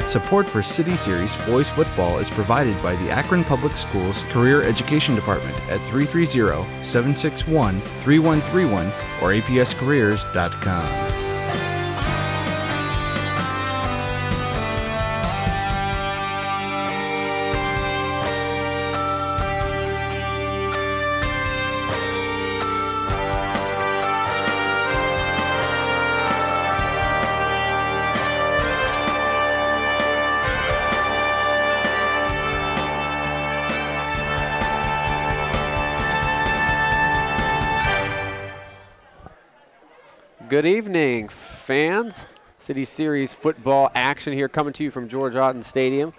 Support for City Series boys football is provided by the Akron Public Schools Career Education Department at 330-761-3131 or apscareers.com. Good evening, fans. City Series football action here coming to you from George Otten Stadium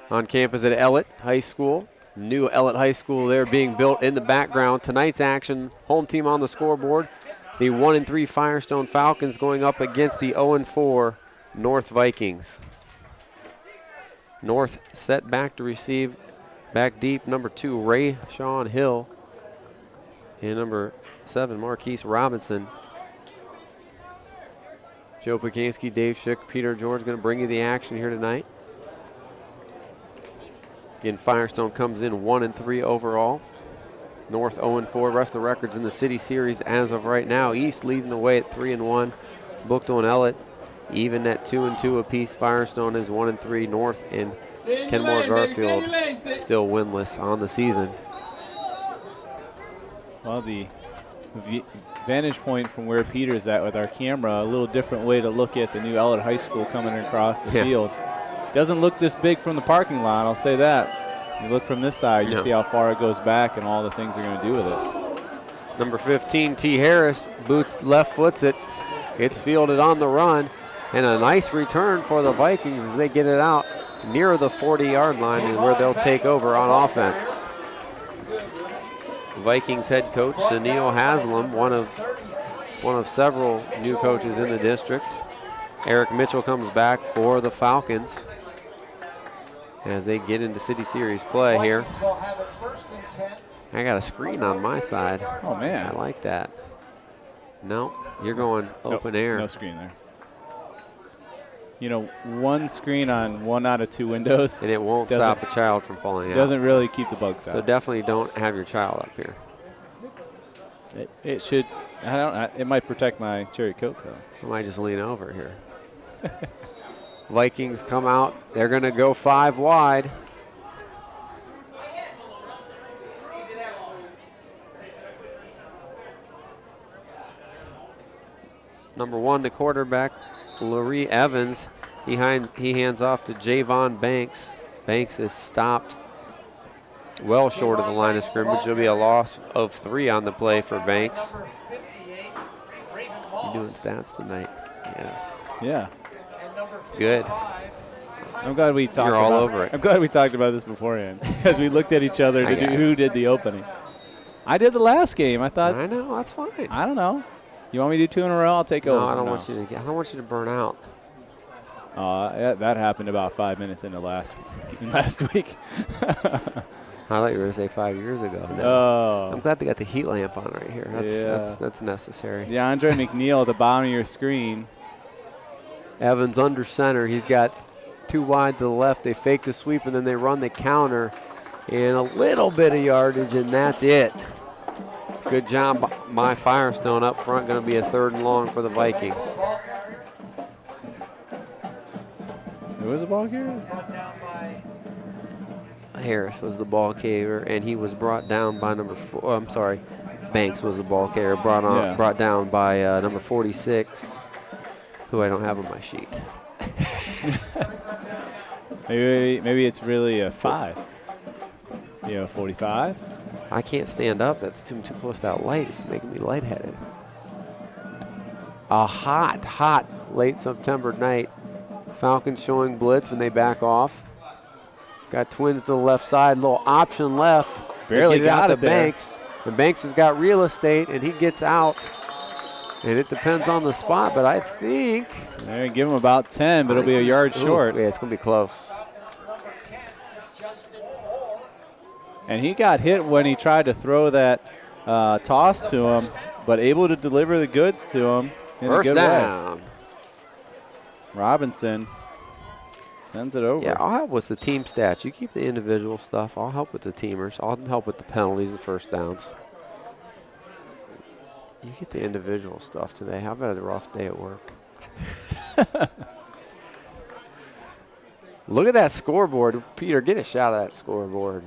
on campus at Ellet High School. New Ellet High School there being built in the background. Tonight's action, home team on the scoreboard. The 1-3 Firestone Falcons going up against the 0-4 North Vikings. North set back to receive, back deep, number 2, Ray Sean Hill, and number 7, Marquise Robinson. Joe Paganski, Dave Schick, Peter George going to bring you the action here tonight. Again, Firestone comes in 1-3 overall. North 0-4. Rest of the records in the City Series as of right now. East leading the way at 3-1. Booked on Ellet even at 2-2 apiece. Firestone is 1-3. North and Kenmore Garfield still winless on the season. Well, the vantage point from where Peter's at with our camera, a little different way to look at the new Ellet High School coming across the field. Doesn't look this big from the parking lot, I'll say that. You look from this side, you see how far it goes back and all the things they're going to do with it. Number 15, T. Harris, boots left foots it. It's fielded on the run, and a nice return for the Vikings as they get it out near the 40-yard line is where they'll take over on offense. Vikings head coach Sunil Haslam, one of several new coaches in the district. Eric Mitchell comes back for the Falcons as they get into City Series play here. I got a screen on my side. Oh, man. I like that. No, you're going open air. No screen there. You know, one screen on 1 out of 2 windows. And it won't stop a child from falling out. Doesn't really keep the bugs out. So definitely don't have your child up here. It should. It might protect my cherry Coke, though. I might just lean over here. Vikings come out. They're going to go 5 wide. Number 1, the quarterback, Larry Evans. He hands off to Javon Banks. Banks is stopped well short of the line of scrimmage. It'll be a loss of 3 on the play for Banks. You doing stats tonight? Yes. Yeah. Good. I'm glad we talked. You're all over it. I'm glad we talked about this beforehand as we looked at each other to do who did the opening. I did the last game. I thought. I know, that's fine. I don't know. You want me to do 2 in a row? I'll take over. No, I don't want you to. I don't want you to burn out. That happened about 5 minutes into last week. I thought you were going to say 5 years ago. No. Oh. I'm glad they got the heat lamp on right here. That's necessary. DeAndre McNeil at the bottom of your screen. Evans under center. He's got 2 wide to the left. They fake the sweep, and then they run the counter. And a little bit of yardage, and that's it. Good job by Firestone up front. Going to be a 3rd and long for the Vikings. Who was the ball carrier? Harris was the ball carrier, and he was brought down by number 4. I'm sorry, Banks was the ball carrier, brought down by number 46, who I don't have on my sheet. maybe it's really a 5. 45. I can't stand up. That's too close to that light. It's making me lightheaded. A hot late September night. Falcons showing blitz when they back off. Got twins to the left side, little option left. Barely got it there. Banks. And Banks has got real estate, and he gets out. And it depends on the spot, but I think. They're going to give him about 10, but it'll be a yard short. Yeah, it's going to be close. And he got hit when he tried to throw that toss to him, but able to deliver the goods to him in a good way. First down. Robinson Sends it over. Yeah, I'll help with the team stats. You keep the individual stuff. I'll help with the teamers. I'll help with the penalties and first downs. You get the individual stuff today. How about a rough day at work? Look at that scoreboard. Peter, get a shot of that scoreboard.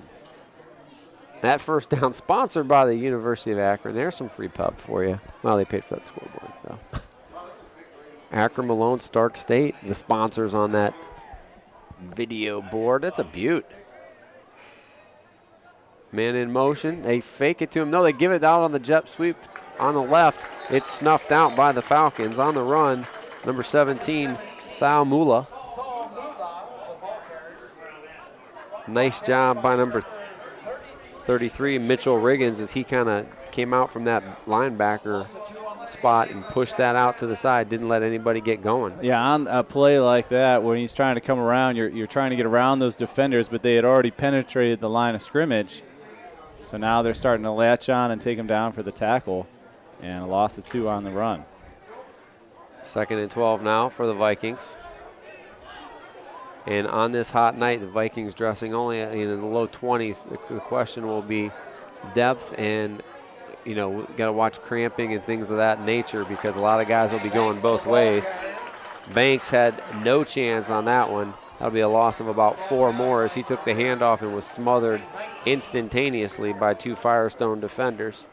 That first down sponsored by the University of Akron. There's some free pub for you. Well, they paid for that scoreboard, so. Akron, Malone, Stark State, the sponsors on that video board. That's a beaut. Man in motion. They fake it to him. No, they give it out on the jet sweep on the left. It's snuffed out by the Falcons. On the run, number 17, Thaumula. Nice job by number 33, Mitchell Riggins, as he kind of came out from that linebacker spot and pushed that out to the side. Didn't let anybody get going. Yeah, on a play like that, when he's trying to come around, you're trying to get around those defenders, but they had already penetrated the line of scrimmage. So now they're starting to latch on and take him down for the tackle, and a loss of 2 on the run. 2nd and 12 now for the Vikings. And on this hot night, the Vikings dressing only in the low 20s. The question will be depth and, you know, got to watch cramping and things of that nature because a lot of guys will be going both ways. Banks had no chance on that one. That'll be a loss of about 4 more as he took the handoff and was smothered instantaneously by 2 Firestone defenders.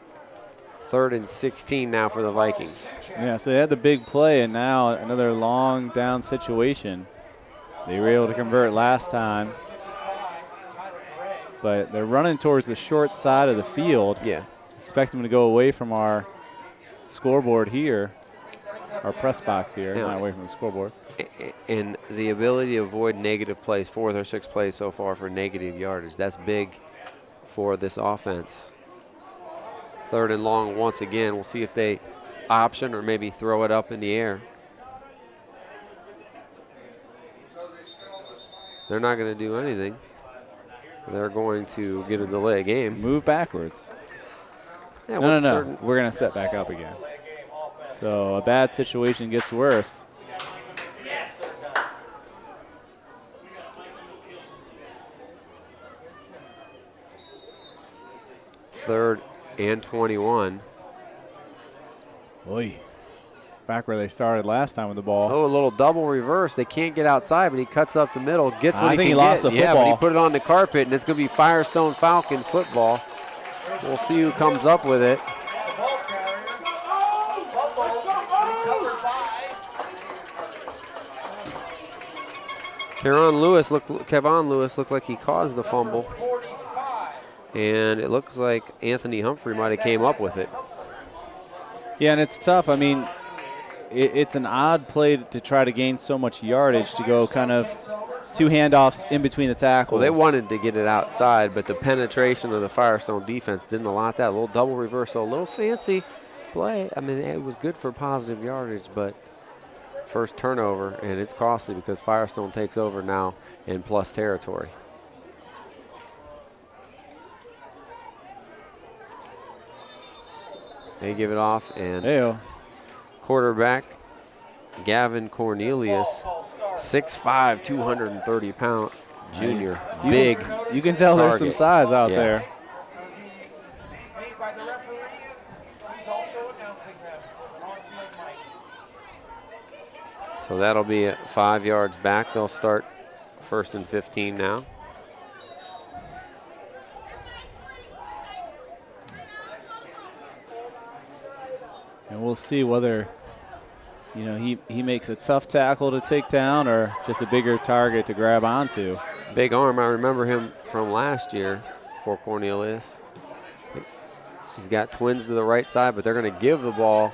3rd and 16 now for the Vikings. Yeah, so they had the big play, and now another long down situation. They were able to convert last time, but they're running towards the short side of the field. Yeah. Expect them to go away from our scoreboard here, our press box here, not away from the scoreboard. And the ability to avoid negative plays, 4th or 6th plays so far for negative yardage. That's big for this offense. 3rd and long once again. We'll see if they option or maybe throw it up in the air. They're not going to do anything. They're going to get a delay game. Move backwards. Yeah, no. We're going to set back up again. So a bad situation gets worse. Third and 21. Oy. Back where they started last time with the ball. Oh, a little double reverse. They can't get outside, but he cuts up the middle, gets what I he think can he lost get. the Yeah, football. but he put it on the carpet, and it's going to be Firestone Falcon football. We'll see who comes up with it. Kevon Lewis looked like he caused the fumble. And it looks like Anthony Humphrey might have came up with it. Yeah, and it's tough. I mean, it's an odd play to try to gain so much yardage to go kind of 2 handoffs in between the tackles. Well, they wanted to get it outside, but the penetration of the Firestone defense didn't allow that. A little double reversal, a little fancy play. I mean, it was good for positive yardage, but first turnover, and it's costly because Firestone takes over now in plus territory. They give it off, and quarterback Gavin Cornelius, 6'5", 230-pound junior, big. You can tell target. there's some size out there. So that'll be at 5 yards back. They'll start 1st and 15 now. And we'll see whether, you know, he makes a tough tackle to take down or just a bigger target to grab onto. Big arm. I remember him from last year for Cornelius. He's got twins to the right side, but they're going to give the ball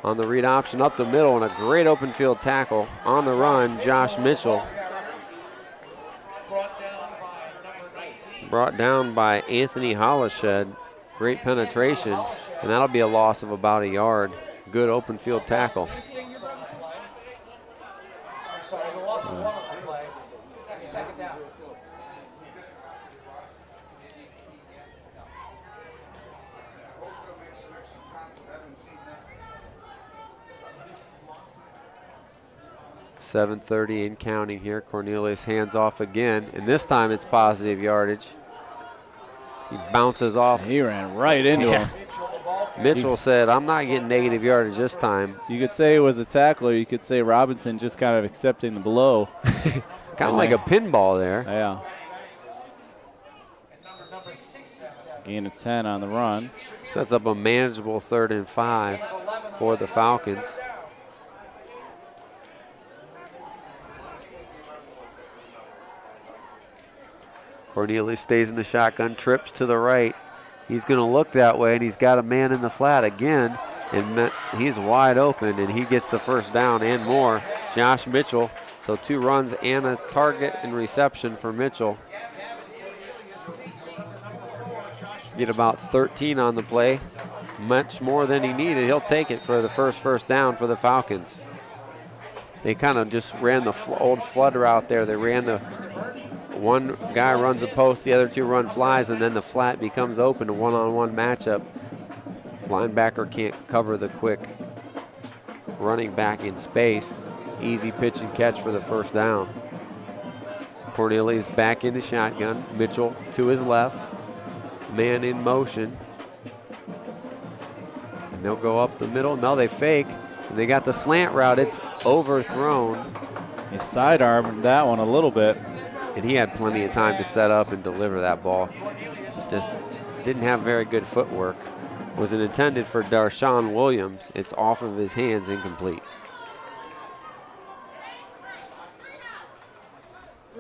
on the read option up the middle, and a great open field tackle. On the run, Josh Mitchell. Brought down by Anthony Hollished. Great penetration, and that'll be a loss of about a yard. Good open field tackle. 7:30 and counting here. Cornelius hands off again, and this time it's positive yardage. He bounces off. He ran right into him. Mitchell said, I'm not getting negative yardage this time. You could say it was a tackler. You could say Robinson just kind of accepting the blow. Kind of like a pinball there. Yeah. Gain of 10 on the run. Sets up a manageable 3rd and 5 for the Falcons. Cornelius stays in the shotgun, trips to the right. He's going to look that way, and he's got a man in the flat again, and he's wide open, and he gets the first down and more. Josh Mitchell, so 2 runs and a target and reception for Mitchell. Get about 13 on the play, much more than he needed. He'll take it for the first down for the Falcons. They kind of just ran the old flood route there. They ran the one guy runs a post, the other 2 run flies, and then the flat becomes open, a one-on-one matchup. Linebacker can't cover the quick running back in space. Easy pitch and catch for the first down. Cornelius back in the shotgun. Mitchell to his left. Man in motion. And they'll go up the middle. No, they fake. And they got the slant route. It's overthrown. He sidearmed that one a little bit. And he had plenty of time to set up and deliver that ball. Just didn't have very good footwork. Was it intended for Darshawn Williams? It's off of his hands, incomplete.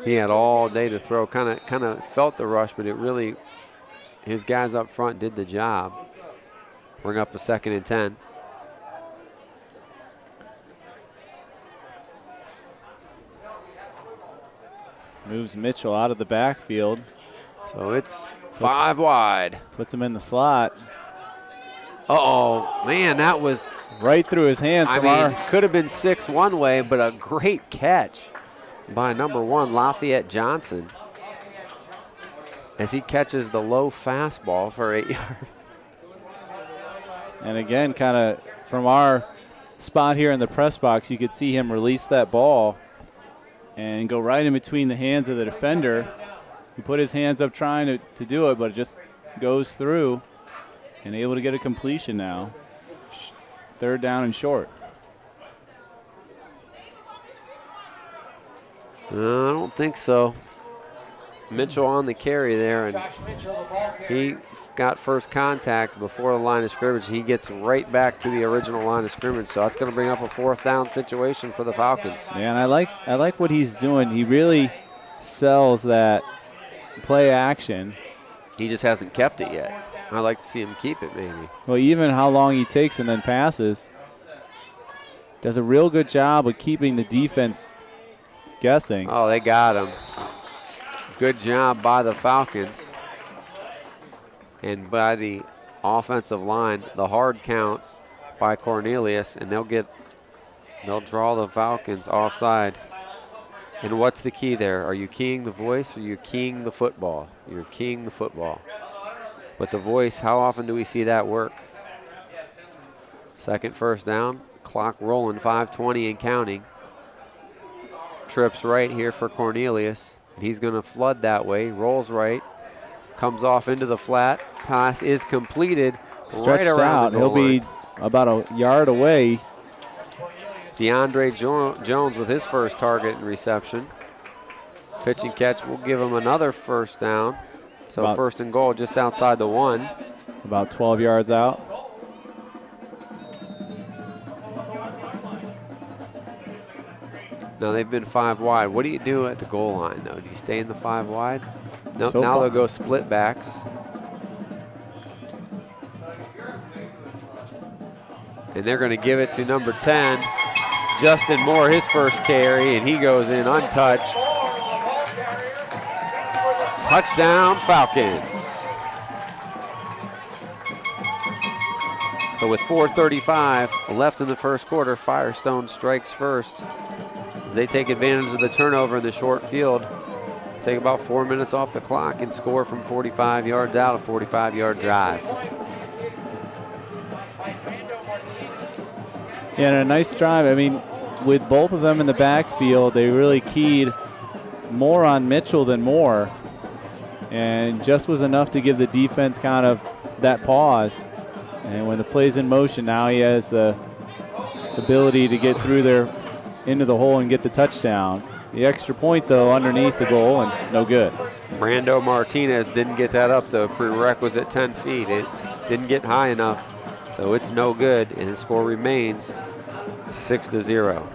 He had all day to throw. Kind of felt the rush, but it really, his guys up front did the job. Bring up a 2nd and 10. Moves Mitchell out of the backfield. So it's 5 wide. Puts him in the slot. Uh-oh, man, that was right through his hands. Could have been 6 one way, but a great catch by number 1, Lafayette Johnson, as he catches the low fastball for 8 yards. And again, kind of from our spot here in the press box, you could see him release that ball and go right in between the hands of the defender. He put his hands up trying to do it, but it just goes through and able to get a completion now. 3rd down and short. I don't think so. Mitchell on the carry there, and he got first contact before the line of scrimmage. He gets right back to the original line of scrimmage, so that's going to bring up a 4th down situation for the Falcons. Yeah, and I like what he's doing. He really sells that play action. He just hasn't kept it yet. I'd like to see him keep it, maybe. Well, even how long he takes and then passes, does a real good job of keeping the defense guessing. Oh, they got him. Good job by the Falcons and by the offensive line. The hard count by Cornelius, and they'll draw the Falcons offside. And what's the key there? Are you keying the voice or are you keying the football? You're keying the football. But the voice, how often do we see that work? 2nd first down, clock rolling, 5:20 and counting. Trips right here for Cornelius. He's going to flood that way, rolls right, comes off into the flat. Pass is completed. Stretched right around out. He'll be about a yard away. DeAndre Jones with his first target and reception. Pitch and catch will give him another first down. So 1st and goal just outside the 1. About 12 yards out. Now they've been 5 wide. What do you do at the goal line, though? Do you stay in the 5 wide? Nope, So now far. they'll go split backs. And they're going to give it to number 10, Justin Moore, his first carry, and he goes in untouched. Touchdown, Falcons. So with 4:35 left in the first quarter, Firestone strikes first as they take advantage of the turnover in the short field. Take about 4 minutes off the clock and score from 45 yards out, a 45-yard drive. Yeah, and a nice drive. I mean, with both of them in the backfield, they really keyed more on Mitchell than Moore, and just was enough to give the defense kind of that pause. And when the play's in motion, now he has the ability to get through there into the hole and get the touchdown. The extra point, though, underneath the goal, and no good. Brando Martinez didn't get that up the prerequisite 10 feet. It didn't get high enough, so it's no good, and the score remains 6-0.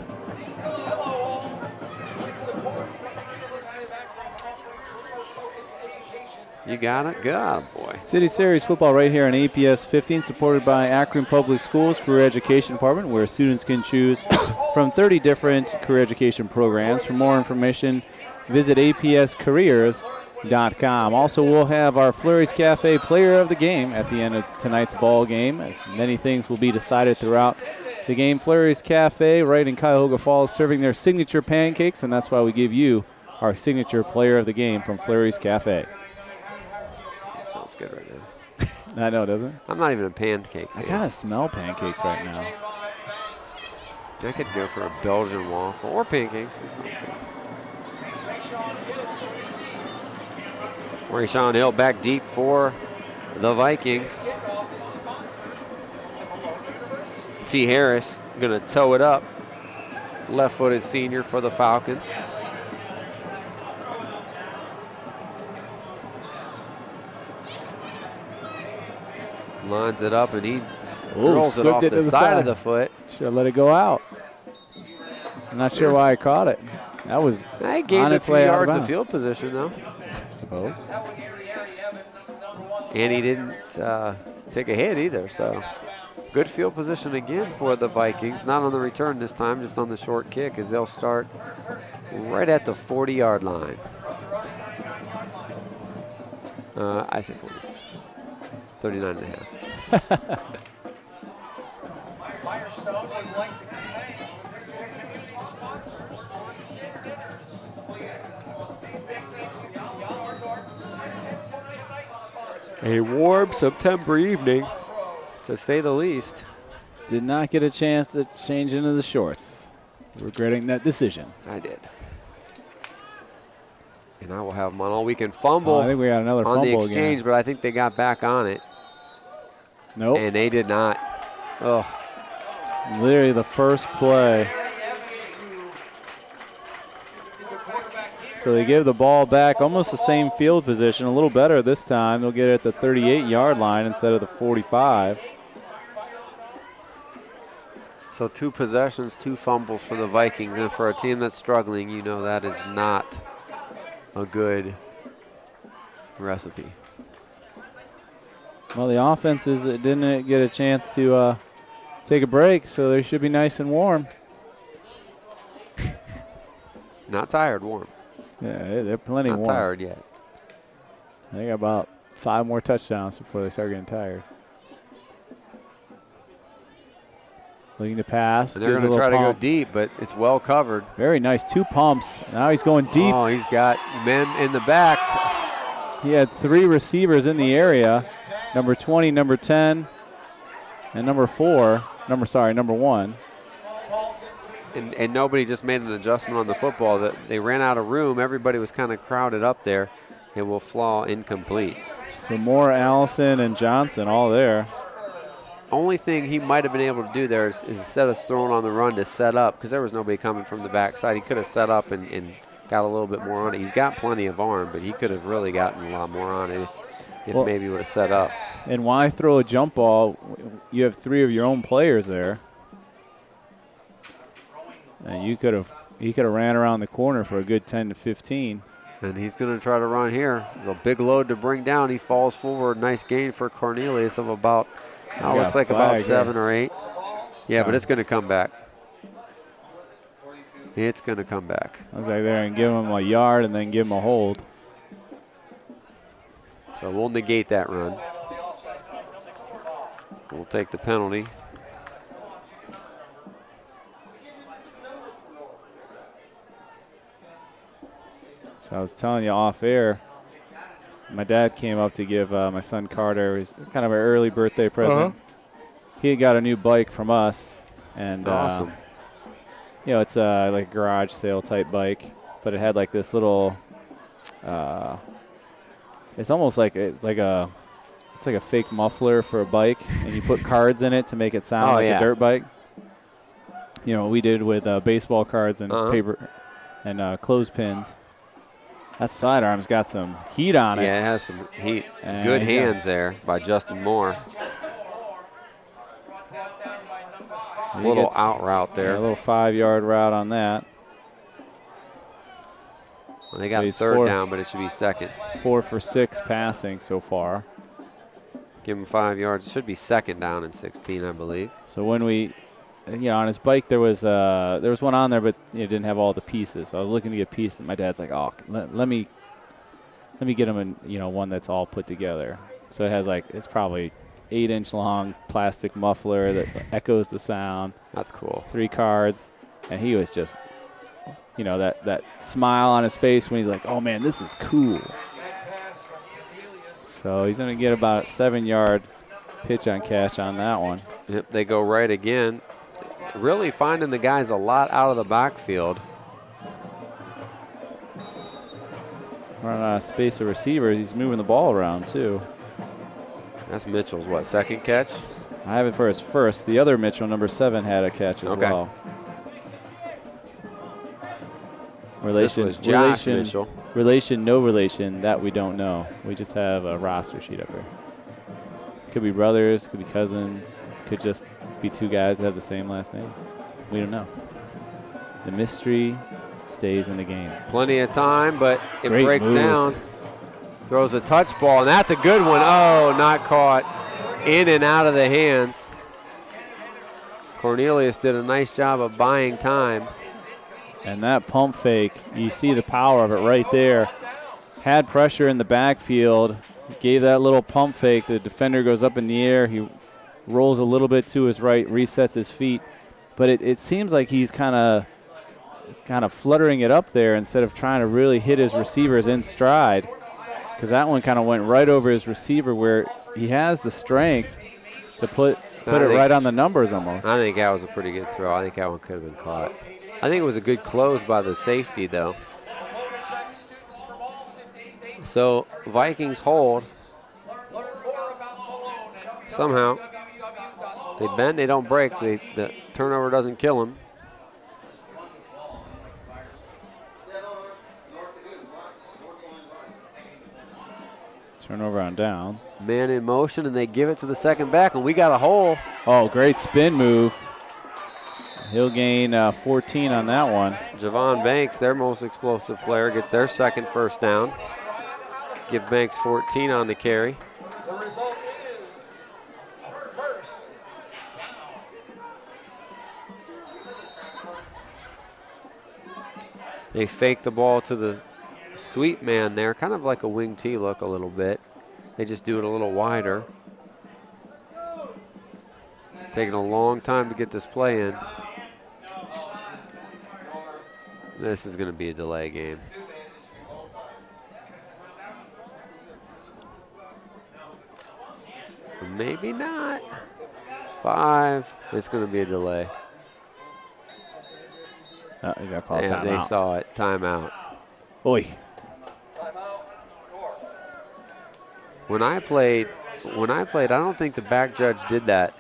You got it? Good boy. City Series football right here on APS 15, supported by Akron Public Schools Career Education Department, where students can choose from 30 different career education programs. For more information, visit apscareers.com. Also, we'll have our Fleury's Cafe Player of the Game at the end of tonight's ball game, as many things will be decided throughout the game. Fleury's Cafe right in Cuyahoga Falls serving their signature pancakes, and that's why we give you our signature Player of the Game from Fleury's Cafe. Sounds good right now. I know, doesn't it? I'm not even a pancake fan. I kind of smell pancakes right now. I could go for a Belgian waffle or pancakes. That sounds good. Marshawn Hill back deep for the Vikings. T. Harris going to toe it up. Left-footed senior for the Falcons. Lines it up, and he rolls it off the side of the foot. Should have let it go out. I'm not sure why I caught it. That was I gained a few yards of field position, though. I suppose. And he didn't take a hit either, so good field position again for the Vikings. Not on the return this time, just on the short kick, as they'll start right at the 40-yard line. I say 40. 39 and a half. Firestone would like to thank their community sponsors for TNS. A warm September evening, to say the least. Did not get a chance to change into the shorts. Regretting that decision. I did. And I will have them on all weekend fumble. I think we got another on fumble the exchange, again. but I think they got back on it. Nope. And they did not. Oh. Literally the first play. So they give the ball back, almost the same field position, a little better this time. They'll get it at the 38-yard line instead of the 45. So 2 possessions, 2 fumbles for the Vikings. And for a team that's struggling, you know that is not a good recipe. Well, the offense didn't get a chance to take a break, so they should be nice and warm. Not tired, warm. Yeah, they're plenty warm. Not tired yet. They got about 5 more touchdowns before they start getting tired. Looking to pass. And they're going to try to go deep, but it's well covered. Very nice. 2 pumps. Now he's going deep. Oh, he's got men in the back. He had 3 receivers in the area. Number 20, number 10, and number 1. And nobody just made an adjustment on the football. That they ran out of room. Everybody was kind of crowded up there. It will fall incomplete. So Moore, Allison, and Johnson all there. Only thing he might have been able to do there is instead of throwing on the run to set up, because there was nobody coming from the backside, he could have set up and got a little bit more on it. He's got plenty of arm, but he could have really gotten a lot more on it if maybe would have set up. And why throw a jump ball? You have 3 of your own players there. And he could have ran around the corner for a good 10 to 15. And he's going to try to run here. It's a big load to bring down. He falls forward. Nice gain for Cornelius of about, looks like about 7 or 8. Yeah, but it's going to come back. It's going to come back. Looks like they're going to give him a yard and then give him a hold. So we'll negate that run. We'll take the penalty. So I was telling you off air, my dad came up to give my son Carter his kind of an early birthday present. He had got a new bike from us, and awesome. you know, it's like a garage sale type bike, but it had like this little. It's almost like it's like a fake muffler for a bike, and you put cards in it to make it sound like a dirt bike. You know what we did with baseball cards and paper and clothespins. That sidearm's got some heat on it. Yeah, it has some heat. Good hands there by Justin Moore. A little out route there. Yeah, a little 5-yard route on that. Well, they got third down, but it should be second. 4 for 6 passing so far. Give him 5 yards. It should be second down and 16, I believe. So when we, you know, on his bike there was one on there, but it didn't have all the pieces. So I was looking to get a piece, and my dad's like, "Oh, let me get him one that's all put together." So it has it's probably 8-inch long plastic muffler that echoes the sound. That's cool. 3 cards, and he was just, that smile on his face when he's like, "Oh man, this is cool." So he's going to get about a 7-yard pitch on catch on that one. Yep, they go right again. Really finding the guys a lot out of the backfield. Running out of space of receivers. He's moving the ball around too. That's Mitchell's, second catch? I have it for his first. The other Mitchell, number 7, had a catch as well. Relation, this was Josh Mitchell. Relation, no relation, that we don't know. We just have a roster sheet up here. Could be brothers, could be cousins, could just be 2 guys that have the same last name. We don't know. The mystery stays in the game. Plenty of time, but it Great breaks move. down. Throws a touch ball, and that's a good one. Oh, not caught. In and out of the hands. Cornelius did a nice job of buying time. And that pump fake, you see the power of it right there. Had pressure in the backfield, gave that little pump fake. The defender goes up in the air. He rolls a little bit to his right, resets his feet. But it seems like he's kind of fluttering it up there instead of trying to really hit his receivers in stride, because that one kind of went right over his receiver where he has the strength to put it right on the numbers almost. I think that was a pretty good throw. I think that one could have been caught. I think it was a good close by the safety, though. So Vikings hold. Somehow. They bend, they don't break. The turnover doesn't kill them. Turnover on downs. Man in motion, and they give it to the second back, and we got a hole. Oh, great spin move. He'll gain 14 on that one. Javon Banks, their most explosive player, gets their second first down. Give Banks 14 on the carry. The result is first. They fake the ball to the sweep man there, kind of like a wing T look a little bit. They just do it a little wider. Taking a long time to get this play in. This is going to be a delay game. Maybe not. 5. It's going to be a delay. You got called Yeah, timeout. they saw it. Timeout. Oy. When I played, I don't think the back judge did that.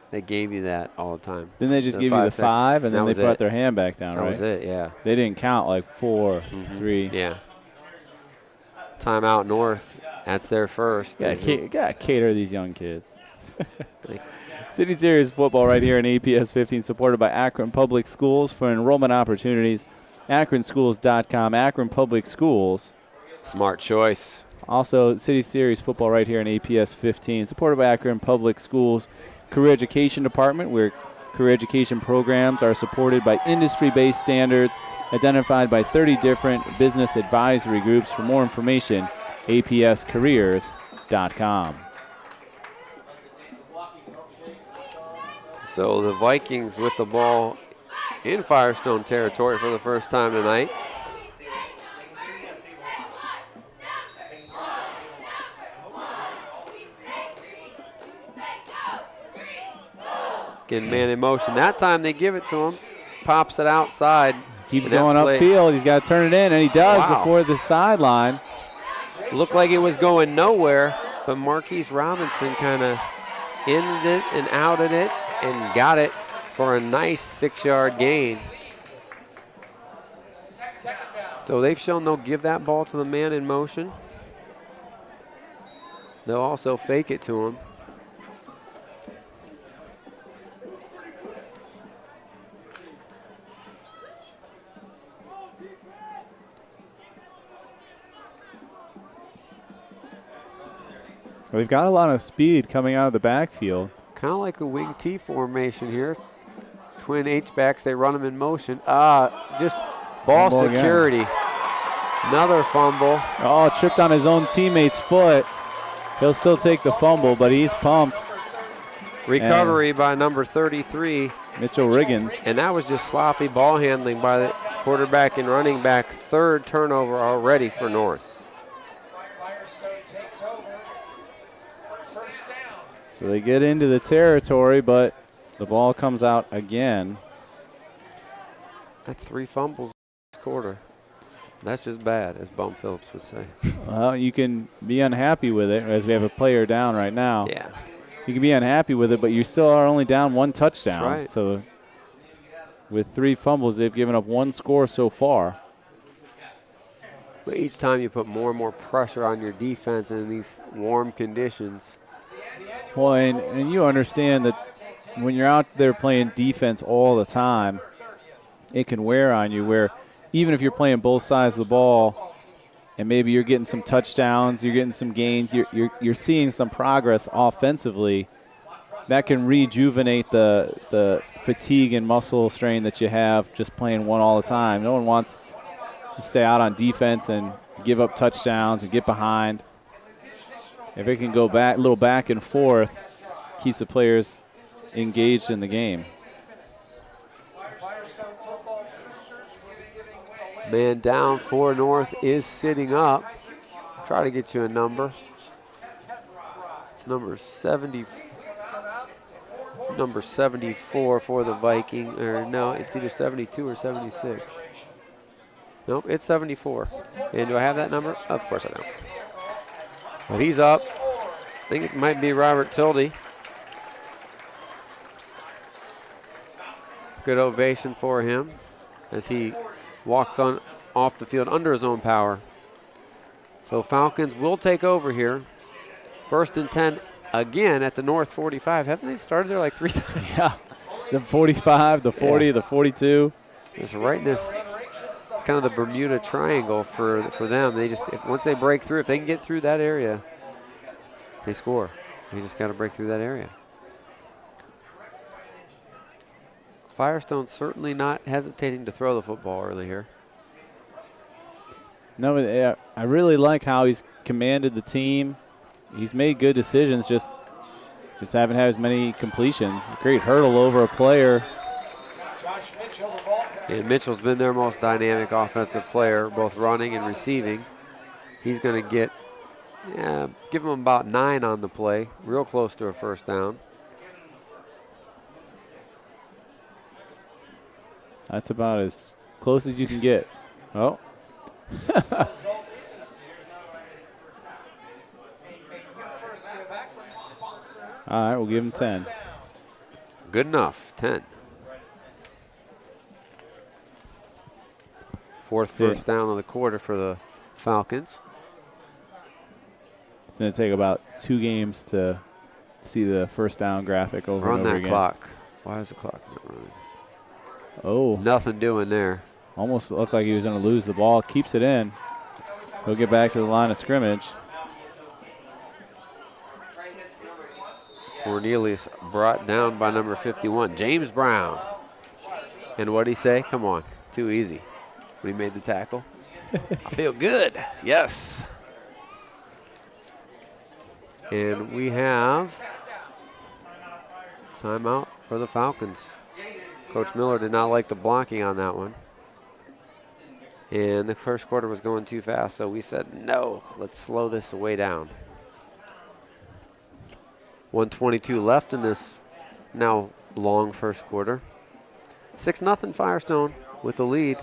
They gave you that all the time. Didn't they just give you the 5 and then they brought their hand back down, right? That was it, yeah. They didn't count like 4, 3. Yeah. Timeout North. That's their first. Gotta cater these young kids. City Series football right here in APS 15, supported by Akron Public Schools. For enrollment opportunities, akronschools.com. Akron Public Schools. Smart choice. Also, City Series football right here in APS 15, supported by Akron Public Schools Career Education Department, where career education programs are supported by industry-based standards identified by 30 different business advisory groups. For more information, apscareers.com. So the Vikings with the ball in Firestone territory for the first time tonight. Getting man in motion. That time they give it to him. pops it outside. Keeps going upfield. He's got to turn it in, and he does before the sideline. Looked like it was going nowhere, but Marquise Robinson kind of ended it and outed it and got it for a nice 6-yard gain. So they've shown they'll give that ball to the man in motion. They'll also fake it to him. We've got a lot of speed coming out of the backfield. Kind of like the wing T formation here. Twin H-backs, they run them in motion. Just ball security. Again. Another fumble. Oh, tripped on his own teammate's foot. He'll still take the fumble, but he's pumped. Recovery by number 33. Mitchell Riggins. And that was just sloppy ball handling by the quarterback and running back. 3rd turnover already for North. Firestone takes over. First down. So they get into the territory, but the ball comes out again. That's 3 fumbles this quarter. That's just bad, as Bum Phillips would say. Well, you can be unhappy with it, as we have a player down right now. Yeah. You can be unhappy with it, but you still are only down 1 touchdown. That's right. So with 3 fumbles, they've given up 1 score so far. But each time you put more and more pressure on your defense in these warm conditions. Well, and you understand that when you're out there playing defense all the time, it can wear on you, where even if you're playing both sides of the ball and maybe you're getting some touchdowns, you're getting some gains, you're seeing some progress offensively, that can rejuvenate the fatigue and muscle strain that you have just playing one all the time. No one wants to stay out on defense and give up touchdowns and get behind. If it can go back, a little back and forth, keeps the players engaged in the game. Man down for North is sitting up. Try to get you a number. It's number 74 for the Viking. Or no, it's either 72 or 76. Nope, it's 74. And do I have that number? Of course I don't. But he's up. I think it might be Robert Tildy. Good ovation for him as he walks on off the field under his own power. So Falcons will take over here. 1st and 10 again at the North 45. Haven't they started there like 3 times? Yeah, the 45, the 40, the 42. It's right in this. It's kind of the Bermuda Triangle for them. They just once they break through, if they can get through that area, they score. They just got to break through that area. Firestone certainly not hesitating to throw the football early here. No, I really like how he's commanded the team. He's made good decisions, just haven't had as many completions. Great hurdle over a player. And Mitchell's been their most dynamic offensive player, both running and receiving. He's going to give him about 9 on the play, real close to a 1st down. That's about as close as you can get. Oh. All right, we'll give him 10. Good enough, 10. 4th first down of the quarter for the Falcons. It's going to take about 2 games to see the 1st down graphic over and over again. Run that clock. Why is the clock not running? Oh. Nothing doing there. Almost looked like he was going to lose the ball. Keeps it in. He'll get back to the line of scrimmage. Cornelius brought down by number 51, James Brown. And what'd he say? Come on, too easy. When he made the tackle. I feel good. Yes. And we have timeout for the Falcons. Coach Miller did not like the blocking on that one. And the 1st quarter was going too fast, so we said, no, let's slow this way down. 1:22 left in this now long 1st quarter. 6-0 Firestone with the lead,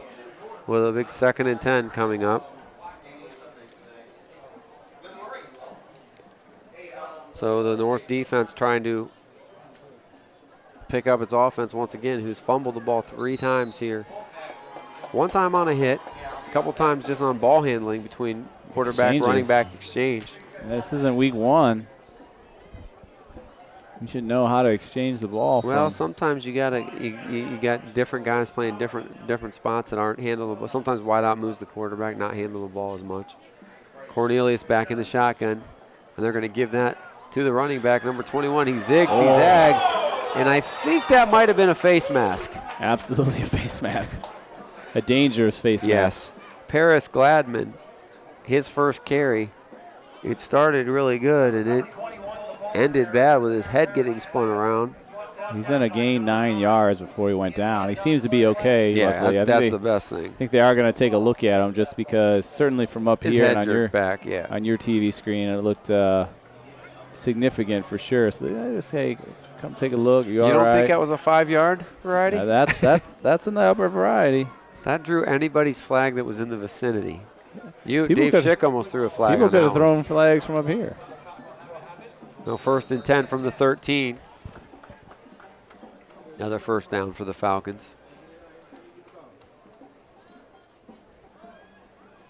with a big 2nd and 10 coming up. So the North defense trying to pick up its offense once again, who's fumbled the ball 3 times here. 1 time on a hit, a couple times just on ball handling between quarterback, running back exchange. This isn't week 1. You should know how to exchange the ball. Well, sometimes you got different guys playing different spots that aren't handling the ball. Sometimes wideout moves the quarterback, not handle the ball as much. Cornelius back in the shotgun, and they're going to give that to the running back, number 21. He zigs, he zags, and I think that might have been a face mask. Absolutely a face mask. A dangerous face mask. Yes. Paris Gladman, his first carry, it started really good, and it ended bad with his head getting spun around. He's going to gain 9 yards before he went down. He seems to be okay. Yeah, luckily. that's the best thing. I think they are going to take a look at him just because certainly from up his here head and on your TV screen, it looked significant for sure. So they just, hey, come take a look. You don't think that was a 5-yard variety? That's in the upper variety. That drew anybody's flag that was in the vicinity. Dave could, Schick almost threw a flag. People on could that have thrown flags from up here. No, 1st and 10 from the 13. Another first down for the Falcons.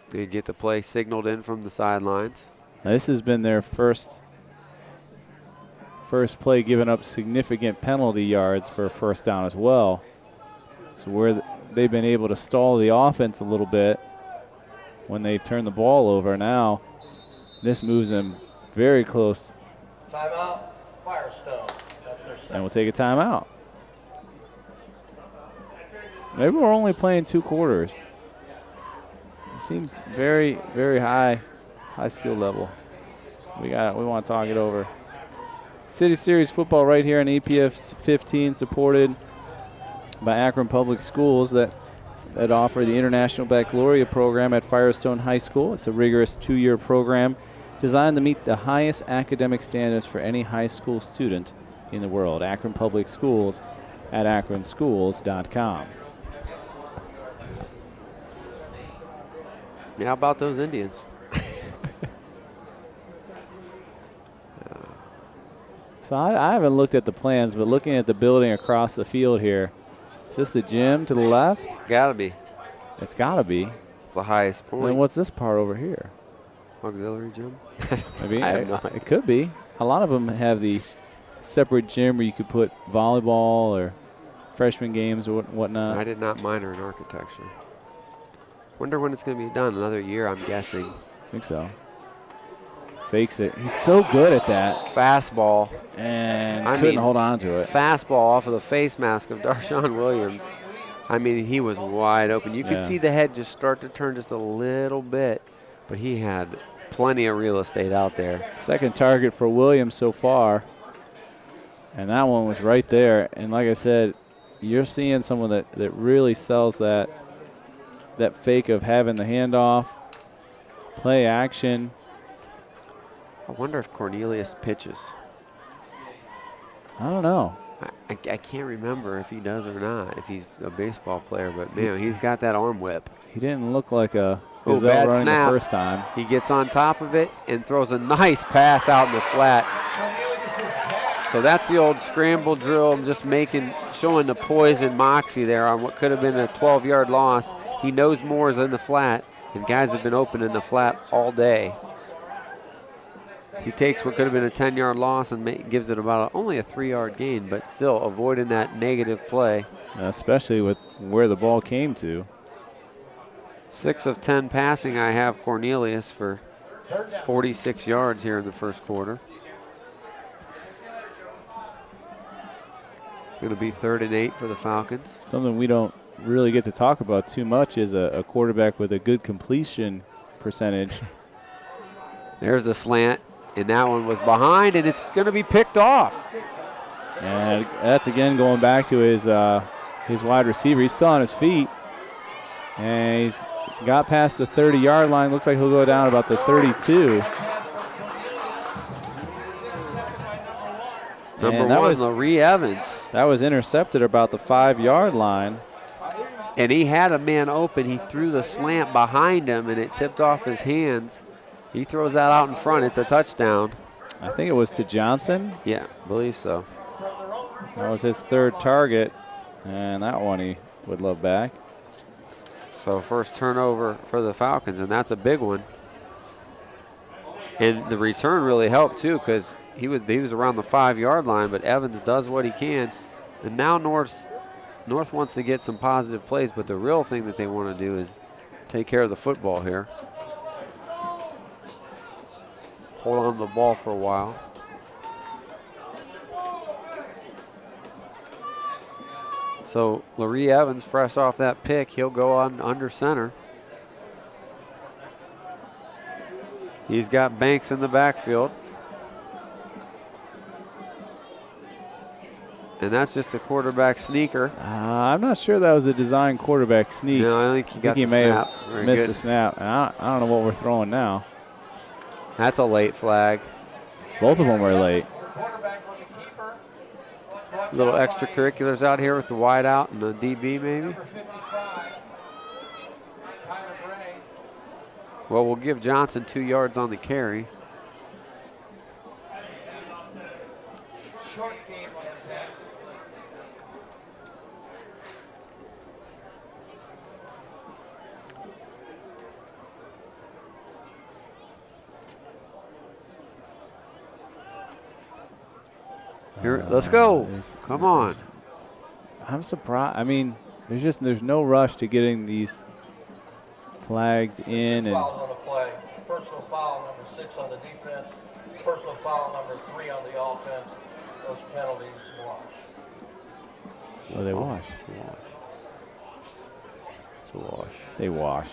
They get the play signaled in from the sidelines. Now, this has been their first play giving up significant penalty yards for a first down as well. So where they've been able to stall the offense a little bit when they've turned the ball over. Now this moves them very close. Timeout, Firestone. And we'll take a timeout. Maybe we're only playing 2 quarters. It seems very, very high skill level. We want to talk it over. City Series football right here on EPF 15, supported by Akron Public Schools that offer the International Baccalaureate program at Firestone High School. It's a rigorous 2-year program designed to meet the highest academic standards for any high school student in the world. Akron Public Schools at akronschools.com. Yeah, how about those Indians? So I haven't looked at the plans, but looking at the building across the field here, is this the gym to the left? Gotta be. It's gotta be. It's the highest point. And what's this part over here? Auxiliary gym? Maybe. I have no idea. It could be. A lot of them have the separate gym where you could put volleyball or freshman games or whatnot. I did not minor in architecture. Wonder when it's going to be done. Another year, I'm guessing. I think so. Fakes it. He's so good at that. Fastball. And couldn't hold on to it. Fastball off of the face mask of Darshawn Williams. I mean, he was wide open. You could see the head just start to turn just a little bit, but he had plenty of real estate out there. Second target for Williams so far. And that one was right there. And like I said, you're seeing someone that really sells that fake of having the handoff, play action. I wonder if Cornelius pitches. I don't know. I can't remember if he does or not, if he's a baseball player, but man, he's got that arm whip. He didn't look like a bad running snap. the first time. He gets on top of it and throws a nice pass out in the flat. So that's the old scramble drill. I'm just showing the poise and moxie there on what could have been a 12-yard loss. He knows more is in the flat, and guys have been open in the flat all day. He takes what could have been a 10-yard loss and gives it about only a 3-yard gain, but still avoiding that negative play. Especially with where the ball came to. 6 of 10 passing, I have Cornelius for 46 yards here in the first quarter. Going to be 3rd and 8 for the Falcons. Something we don't really get to talk about too much is a quarterback with a good completion percentage. There's the slant, and that one was behind, and it's going to be picked off. And that's again going back to his wide receiver. He's still on his feet, and he's got past the 30-yard line. Looks like he'll go down about the 32. Number And that one, was- Laree Evans. That was intercepted about the 5-yard line. And he had a man open. He threw the slant behind him, and it tipped off his hands. He throws that out in front. It's a touchdown. I think it was to Johnson. Yeah, believe so. That was his 3rd target, and that one he would love back. So first turnover for the Falcons, and that's a big one. And the return really helped too, because he was around the 5-yard line, but Evans does what he can. And now North wants to get some positive plays, but the real thing that they want to do is take care of the football here. Hold on to the ball for a while. So Laree Evans, fresh off that pick, he'll go on under center. He's got Banks in the backfield. And that's just a quarterback sneaker. I'm not sure that was a design quarterback sneak. No, I think he got the may snap. have Very missed good. the snap. And I don't know what we're throwing now. That's a late flag. Both of them were late. Little extracurriculars out here with the wide out and the DB maybe. Well, we'll give Johnson 2 yards on the carry. Short game on that. Here, let's go. Come on. I'm surprised. I mean, there's no rush to getting these flags in, and Fouls on the play. Personal foul number 6 on the defense. Personal foul number 3 on the offense. Those penalties wash. oh, they wash. It's a wash. They wash.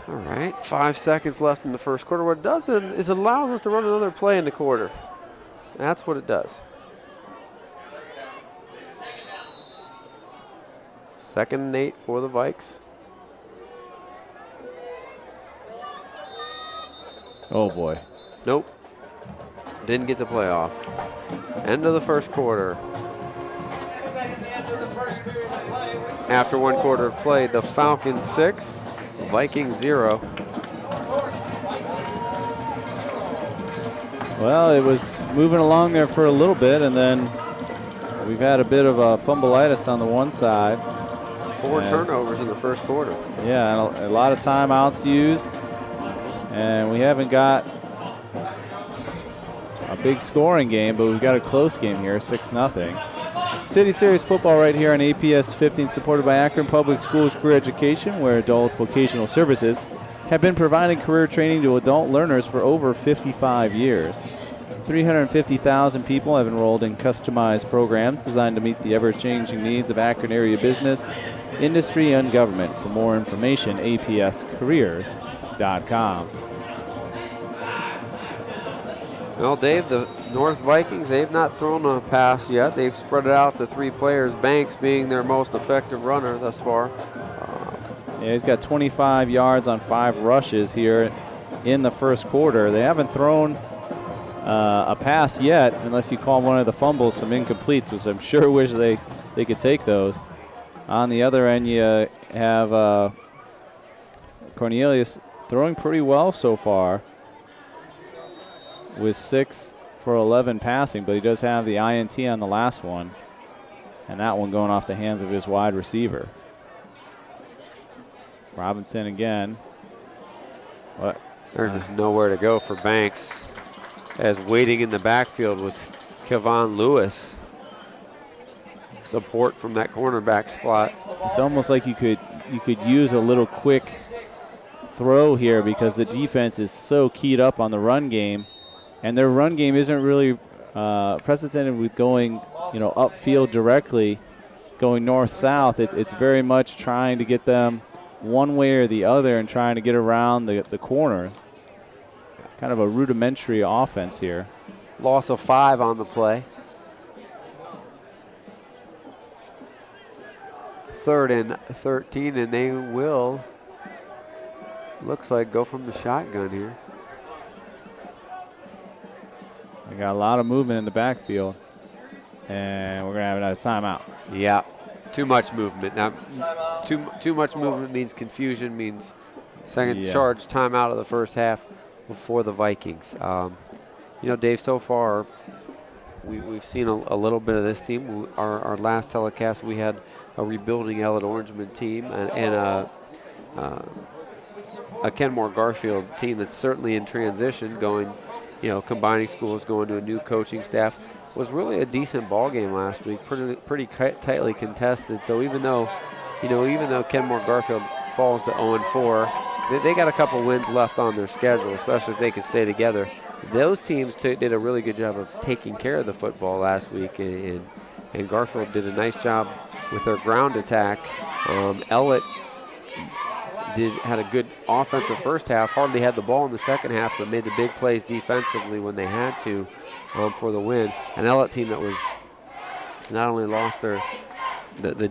All right, 5 seconds left in the first quarter. What it does is it allows us to run another play in the quarter. That's what it does. 2nd and 8 for the Vikes. Oh boy. Nope. Didn't get the play off. End of the first quarter. That's the end of the first period of play. After 1 quarter of play, the Falcons 6, Vikings 0. Well, it was moving along there for a little bit, and then we've had a bit of a fumbleitis on the one side. 4 Yes. turnovers in the first quarter. Yeah, and a lot of timeouts used, and we haven't got a big scoring game, but we've got a close game here, 6-0. City Series football right here on APS 15, supported by Akron Public Schools Career Education, where adult vocational services have been providing career training to adult learners for over 55 years. 350,000 people have enrolled in customized programs designed to meet the ever-changing needs of Akron area business, industry, and government. For more information, apscareers.com. Well, Dave, the North Vikings, they've not thrown a pass yet. They've spread it out to 3 players, Banks being their most effective runner thus far. Yeah, he's got 25 yards on 5 rushes here in the first quarter. They haven't thrown a pass yet, unless you call one of the fumbles some incompletes, which I'm sure wish they could take those. On the other end, you have Cornelius throwing pretty well so far, with 6 for 11 passing, but he does have the INT on the last one, and that one going off the hands of his wide receiver. Robinson again. What? There's just nowhere to go for Banks, as waiting in the backfield was Kevon Lewis. Support from that cornerback spot. It's almost like you could use a little quick throw here, because the defense is so keyed up on the run game, and their run game isn't really precedented with going, upfield directly, going north-south. It's very much trying to get them one way or the other and trying to get around the corners. Kind of a rudimentary offense here. Loss of 5 on the play. 3rd and 13, and they will, looks like, go from the shotgun here. They got a lot of movement in the backfield. And we're going to have another timeout. Yeah, too much movement. Now, too much movement means confusion, means second charge timeout of the first half for the Vikings. You know, Dave, so far we've seen a little bit of this team. Our last telecast, we had a rebuilding Ellet Orangeman team and a Kenmore Garfield team that's certainly in transition, going, you know, combining schools, going to a new coaching staff. Was really a decent ball game last week, pretty tightly contested. So even though Kenmore Garfield falls to 0-4, they got a couple wins left on their schedule, especially if they can stay together. Those teams did a really good job of taking care of the football last week, and Garfield did a nice job with their ground attack. Ellet had a good offensive first half, hardly had the ball in the second half, but made the big plays defensively when they had to for the win. An Ellet team that was not only lost the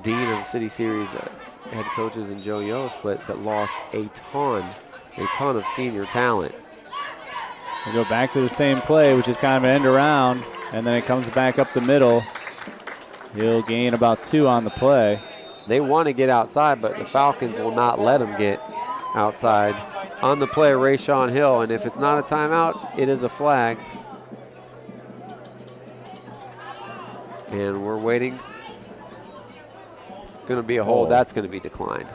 dean of the City Series head coaches in Joe Yost, but that lost a ton of senior talent. We go back to the same play, which is kind of an end around, and then it comes back up the middle. He'll gain about 2 on the play. They want to get outside, but the Falcons will not let them get outside. On the play, Rayshawn Hill, and if it's not a timeout, it is a flag. And we're waiting. It's going to be a hold. That's going to be declined.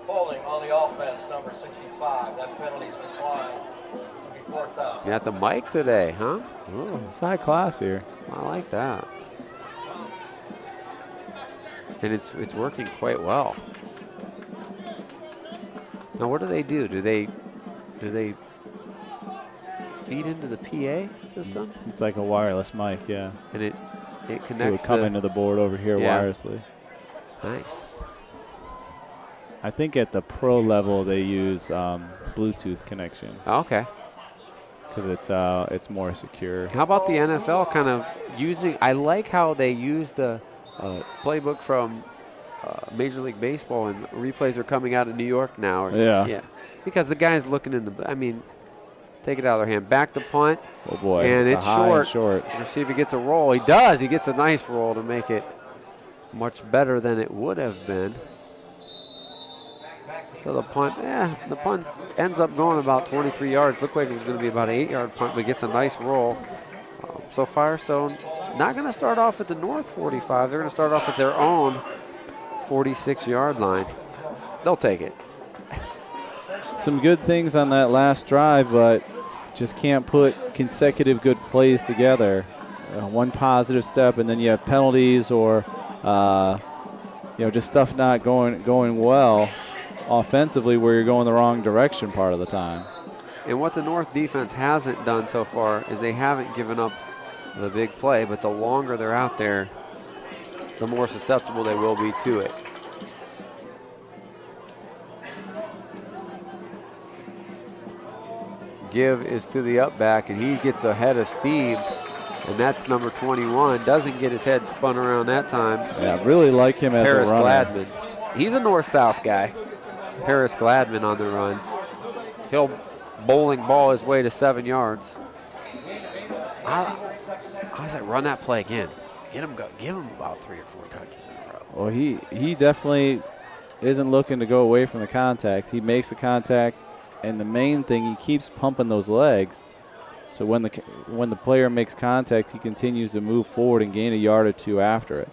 Holding on the offense, number 65. That penalty's declined. It'll be fourth down. You got the mic today, huh? Ooh, it's high class here. I like that. And it's working quite well. Now what do? Do they feed into the PA system? It's like a wireless mic, yeah. And it connects. It would come into the board over here wirelessly. Nice. I think at the pro level they use Bluetooth connection. Okay. Because it's more secure. How about the NFL kind of using? I like how they use the playbook from Major League Baseball, and replays are coming out of New York now. Yeah. Because the guy's looking in the. I mean, take it out of their hand. Back to punt. Oh boy. And it's short. Let's see if he gets a roll. He does. He gets a nice roll to make it much better than it would have been. So the punt ends up going about 23 yards. Looked like it was going to be about an 8-yard punt, but gets a nice roll. So Firestone not going to start off at the north 45. They're going to start off at their own 46-yard line. They'll take it. Some good things on that last drive, but just can't put consecutive good plays together. One positive step, and then you have penalties or just stuff not going well offensively where you're going the wrong direction part of the time. And what the North defense hasn't done so far is they haven't given up the big play, but the longer they're out there, the more susceptible they will be to it. Give is to the up back, and he gets ahead of Steve, and that's number 21. Doesn't get his head spun around that time. Yeah, really like him as Paris a runner. Gladman. He's a north-south guy. Paris Gladman on the run. He'll bowling ball his way to 7 yards. I was like, run that play again. Give him about 3 or 4 touches in a row. Well, he definitely isn't looking to go away from the contact. He makes the contact, and the main thing, he keeps pumping those legs. So when the player makes contact, he continues to move forward and gain a yard or 2 after it.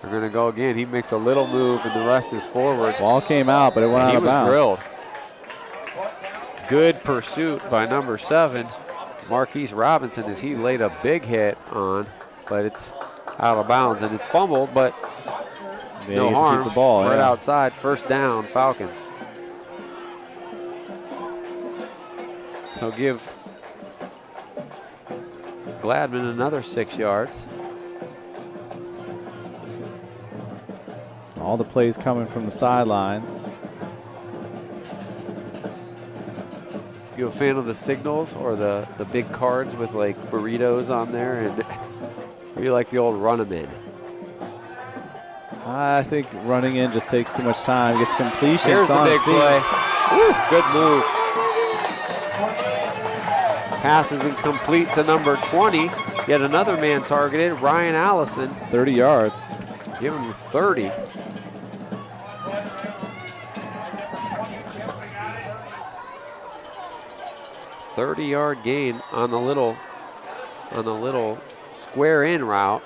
We're going to go again. He makes a little move, and the rest is forward. Ball came out, but it went out of bounds. He was drilled. Good pursuit by number 7, Marquise Robinson, as he laid a big hit on, but it's out of bounds, and it's fumbled, but no harm. Keep the ball, right outside. First down, Falcons. So give Gladman another 6 yards. All the plays coming from the sidelines. You a fan of the signals or the big cards with like burritos on there, and or you like the old run 'em in? I think running in just takes too much time. Gets completion. Here's the big play. Woo, good move. Passes incomplete to number 20. Yet another man targeted, Ryan Allison. 30 yards. Give him 30. "30-yard gain on the little square in route."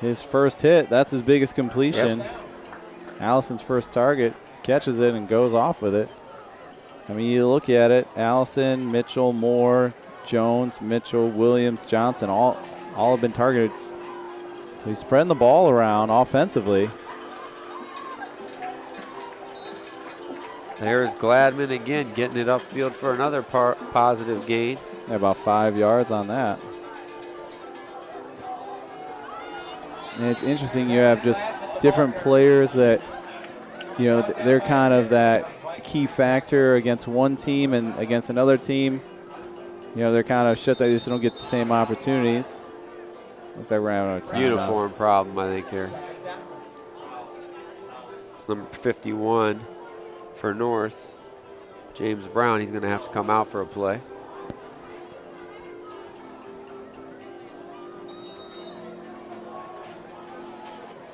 His first hit, that's his biggest completion. Yep. Allison's first target, catches it and goes off with it. I mean, you look at it, Allison, Mitchell, Moore, Jones, Mitchell, Williams, Johnson, all have been targeted. So he's spreading the ball around offensively. There's Gladman again, getting it upfield for another positive gain. About 5 yards on that. And it's interesting, you have just different players that, you know, they're kind of that key factor against one team and against another team. You know, they're kind of shut, they just don't get the same opportunities. Looks like we're having a time Uniform problem, I think, here. It's number 51 for North. James Brown, he's going to have to come out for a play.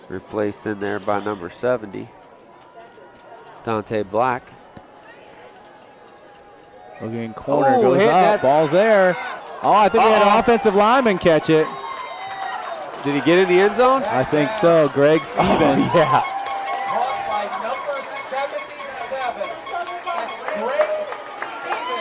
Replaced in there by number 70, Dante Black. Looking corner, Oh, goes hit, up, ball's there. Oh, I think we had an offensive lineman catch it. Did he get in the end zone? I think so, Greg Stevens. Yeah. Caught by number 77. That's Greg Stevens.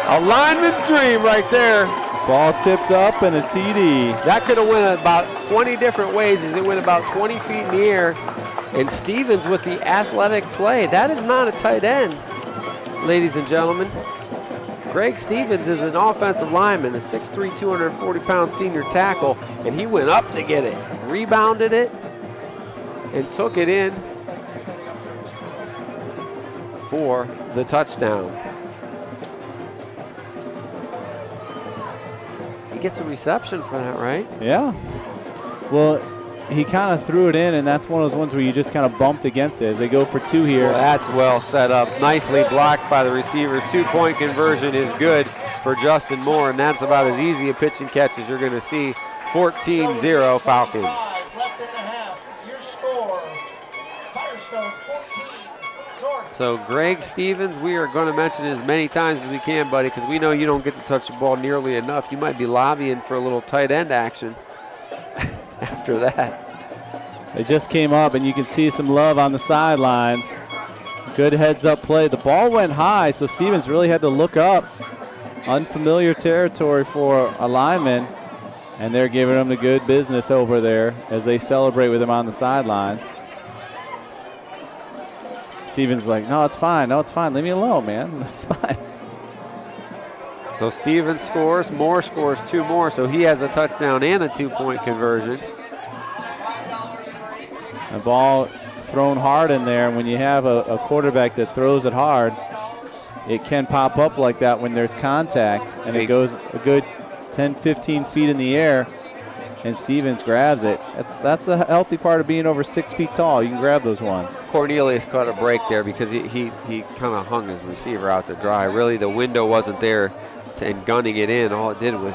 A lineman's dream right there. Ball tipped up and a TD. That could have went about 20 different ways as it went about 20 feet in the air. And Stevens with the athletic play. That is not a tight end, ladies and gentlemen. Greg Stevens is an offensive lineman, a 6'3", 240-pound senior tackle, and he went up to get it, rebounded it, and took it in for the touchdown. He gets a reception for that, right? Yeah. Well, he kind of threw it in, and that's one of those ones where you just kind of bumped against it as they go for two here. Well, that's well set up. Nicely blocked by the receivers. 2-point conversion is good for Justin Moore, and that's about as easy a pitch and catch as you're going to see. 14-0 Falcons. Left and a half. Your score, Firestone 14, North. So Greg Stevens, we are going to mention it as many times as we can, buddy, because we know you don't get to touch the ball nearly enough. You might be lobbying for a little tight end action after that. They just came up, and you can see some love on the sidelines. Good heads-up play. The ball went high, so Stevens really had to look up. Unfamiliar territory for a lineman, and they're giving him the good business over there as they celebrate with him on the sidelines. Stevens like, no, it's fine. No, it's fine. Leave me alone, man. It's fine. So Stevens scores. Moore scores two more, so he has a touchdown and a 2-point conversion. The ball thrown hard in there, and when you have a quarterback that throws it hard, it can pop up like that when there's contact, and it goes a good 10, 15 feet in the air, and Stevens grabs it. That's the healthy part of being over 6 feet tall. You can grab those ones. Cornelius caught a break there because he kind of hung his receiver out to dry. Really, the window wasn't there, and gunning it in, all it did was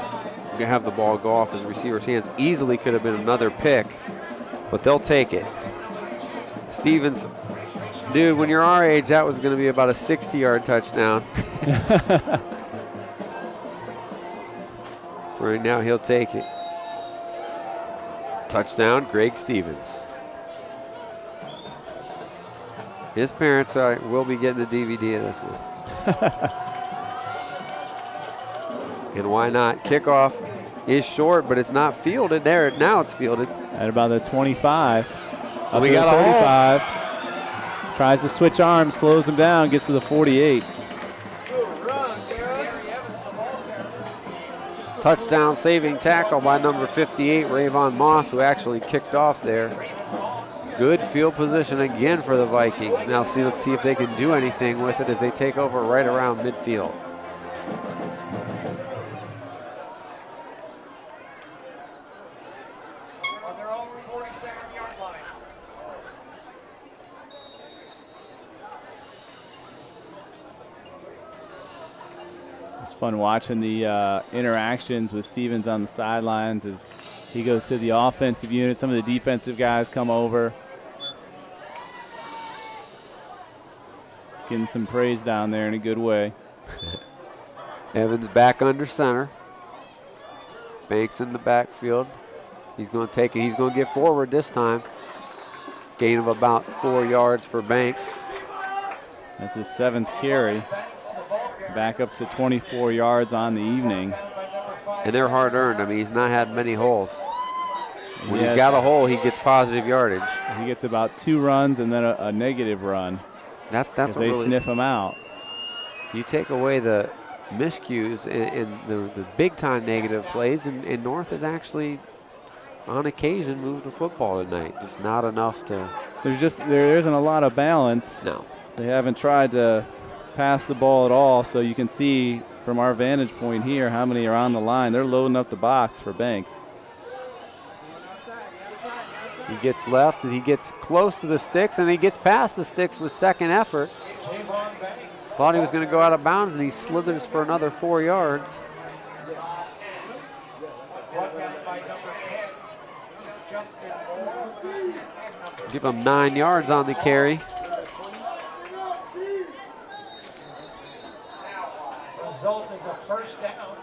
have the ball go off his receiver's hands. Easily could have been another pick, but they'll take it. Stevens, dude, when you're our age, that was going to be about a 60-yard touchdown. Right now, he'll take it. Touchdown, Greg Stevens. His parents will be getting the DVD of this one. And why not? Kickoff is short, but it's not fielded. There, now it's fielded. At about the 25. Up We to got the a 35. Tries to switch arms, slows him down, gets to the 48. Touchdown saving tackle by number 58, Rayvon Moss, who actually kicked off there. Good field position again for the Vikings. Now let's see if they can do anything with it as they take over right around midfield. On their own 47-yard line. fun watching the interactions with Stevens on the sidelines as he goes to the offensive unit. Some of the defensive guys come over. Getting some praise down there in a good way. Evans back under center. Banks in the backfield. He's going to take it. He's going to get forward this time. Gain of about 4 yards for Banks. That's his 7th carry. Back up to 24 yards on the evening. And they're hard earned. I mean, he's not had many holes. When he's got a hole, he gets positive yardage. He gets about 2 runs and then a negative run. That's they really, sniff him out. You take away the miscues and the big-time negative plays, and North has actually, on occasion, moved the football tonight. Just not enough to. There isn't a lot of balance. No. They haven't tried to pass the ball at all, so you can see from our vantage point here how many are on the line. They're loading up the box for Banks. He gets left, and he gets close to the sticks, and he gets past the sticks with second effort. Thought he was going to go out of bounds, and he slithers for another 4 yards. Give him 9 yards on the carry. Result is a first down.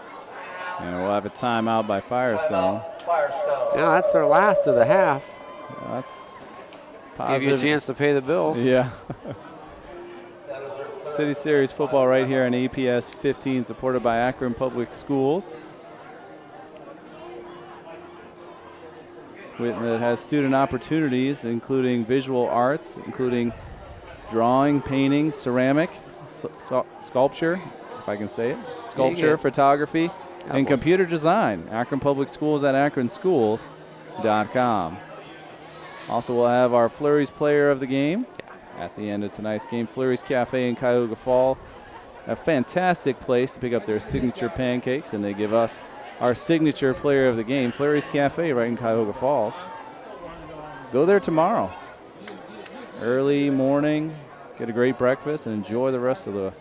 And we'll have a timeout by Firestone. Yeah, that's their last of the half. That's positive. Give you a chance to pay the bills. Yeah. City Series football right here on APS 15, supported by Akron Public Schools. That has student opportunities, including visual arts, including drawing, painting, ceramic, sculpture, if I can say it, sculpture, photography, and computer design. Akron Public Schools at akronschools.com. Also, we'll have our Flurries player of the game at the end of tonight's game. Flurries Cafe in Cuyahoga Falls, a fantastic place to pick up their signature pancakes, and they give us our signature player of the game, Flurries Cafe, right in Cuyahoga Falls. Go there tomorrow. Early morning, get a great breakfast, and enjoy the rest of the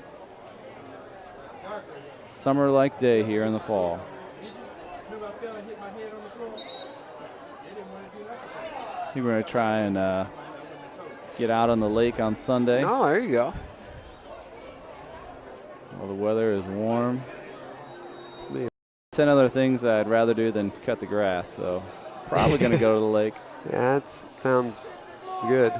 summer-like day here in the fall. I think we're going to try and get out on the lake on Sunday. Oh, there you go. Well, the weather is warm. 10 other things I'd rather do than cut the grass, so probably going to go to the lake. Yeah, that sounds good.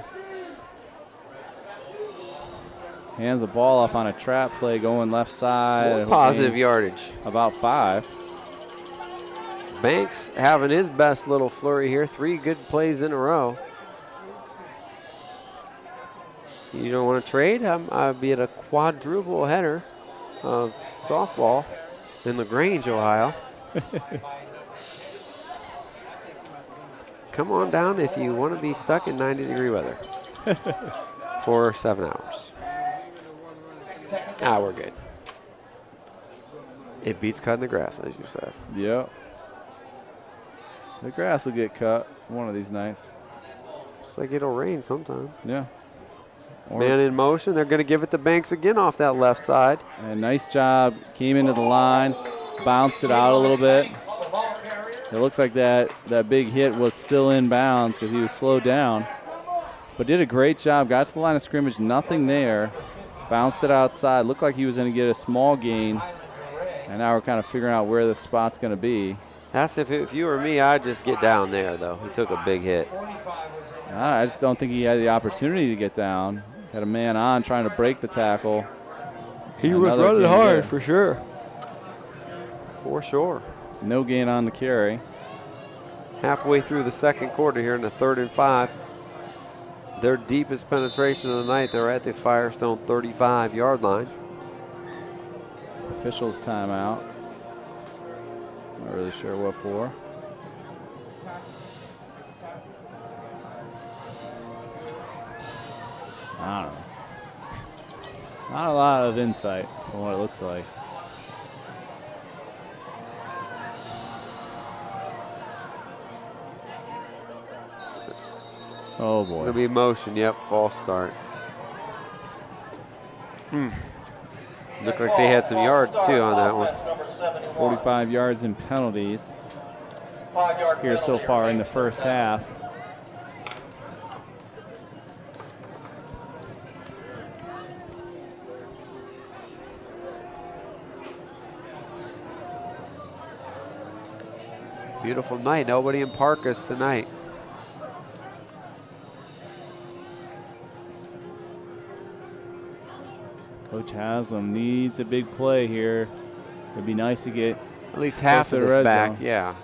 Hands the ball off on a trap play going left side. More positive yardage. About 5. Banks having his best little flurry here. 3 good plays in a row. You don't want to trade? I'd be at a quadruple header of softball in LaGrange, Ohio. Come on down if you want to be stuck in 90-degree weather for 7 hours. We're good. It beats cutting the grass, as you said. Yep. The grass will get cut one of these nights. Looks like it'll rain sometime. Yeah. Man in motion. They're going to give it to Banks again off that left side. And nice job. Came into the line, bounced it out a little bit. It looks like that big hit was still in bounds because he was slowed down. But did a great job. Got to the line of scrimmage, nothing there. Bounced it outside. Looked like he was going to get a small gain. And now we're kind of figuring out where the spot's going to be. That's if you were me, I'd just get down there, though. He took a big hit. I just don't think he had the opportunity to get down. Had a man on trying to break the tackle. He was running hard, for sure. For sure. No gain on the carry. Halfway through the second quarter here in the 3rd and 5. Their deepest penetration of the night. They're at the Firestone 35-yard line. Officials timeout. Not really sure what for. I don't know. Not a lot of insight from what it looks like. Oh boy. Gonna be motion, yep, false start. Looked like they had some yards too on that one. Offense number 71. 45 yards in penalties 5-yard here so penalty far in the remains first half. Beautiful night. Nobody in Parkas tonight. Coach Haslam needs a big play here. It'd be nice to get At least half close of to this the red back, zone. yeah.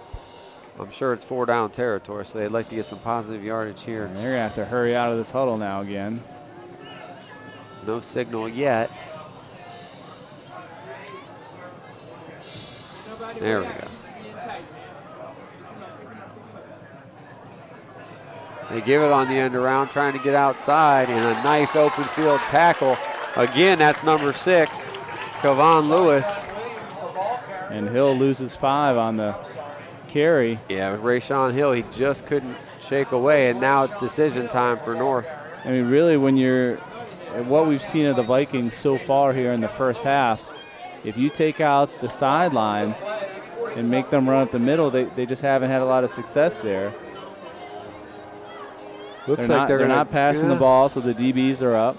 I'm sure it's 4-down territory, so they'd like to get some positive yardage here. And they're going to have to hurry out of this huddle now again. No signal yet. There we go. They give it on the end around, trying to get outside, and a nice open field tackle. Again, that's number 6, Kevon Lewis. And Hill loses 5 on the carry. Yeah, with Rayshawn Hill, he just couldn't shake away, and now it's decision time for North. I mean, really, when you're what we've seen of the Vikings so far here in the first half, if you take out the sidelines and make them run up the middle, they just haven't had a lot of success there. Looks they're like not, they're gonna, not passing the ball, so the DBs are up.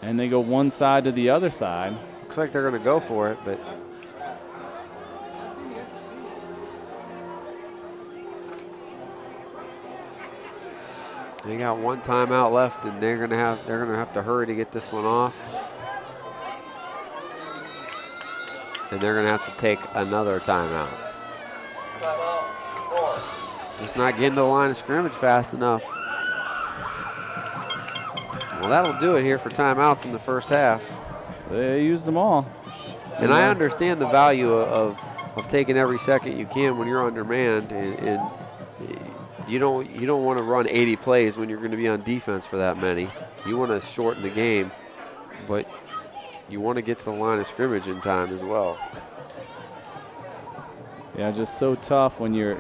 And they go one side to the other side. Looks like they're going to go for it, but they got one timeout left, and they're going to have to hurry to get this one off. And they're going to have to take another timeout. Timeout, North. Just not getting to the line of scrimmage fast enough. Well, that'll do it here for timeouts in the first half. They used them all. And I understand the value of taking every second you can when you're undermanned, and you don't want to run 80 plays when you're going to be on defense for that many. You want to shorten the game, but you want to get to the line of scrimmage in time as well. Yeah, just so tough when you're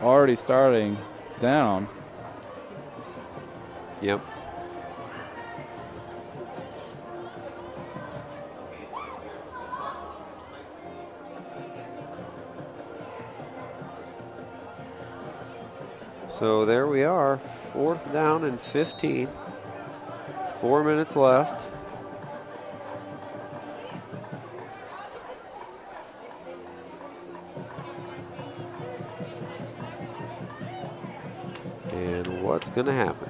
already starting down. Yep. So there we are, 4th down and 15. 4 minutes left. And what's going to happen?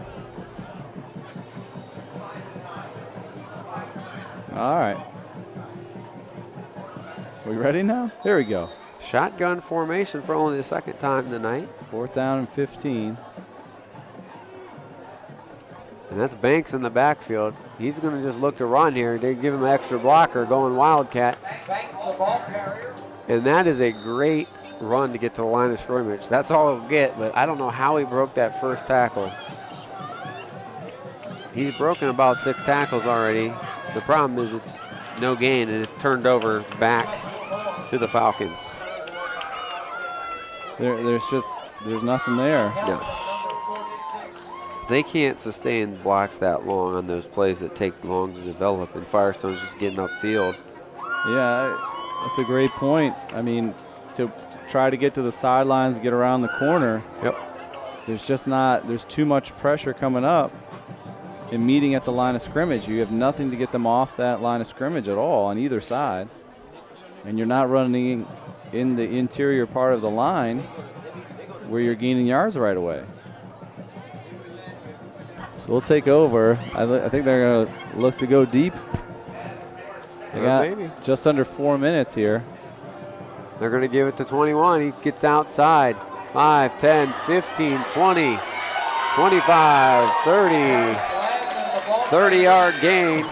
All right. We ready now? Here we go. Shotgun formation for only the second time tonight. 4th down and 15. And that's Banks in the backfield. He's going to just look to run here. They give him an extra blocker going Wildcat. Banks, the ball carrier. And that is a great run to get to the line of scrimmage. That's all he'll get, but I don't know how he broke that first tackle. He's broken about 6 tackles already. The problem is it's no gain, and it's turned over back to the Falcons. There's nothing there. No. They can't sustain blocks that long on those plays that take long to develop, and Firestone's just getting upfield. Yeah, that's a great point. I mean, to try to get to the sidelines, get around the corner. Yep. There's too much pressure coming up and meeting at the line of scrimmage. You have nothing to get them off that line of scrimmage at all on either side. And you're not running in the interior part of the line where you're gaining yards right away. So we'll take over. I think they're going to look to go deep. They got maybe. just under 4 minutes here. They're going to give it to 21. He gets outside. 5, 10, 15, 20, 25, 30. 30-yard gain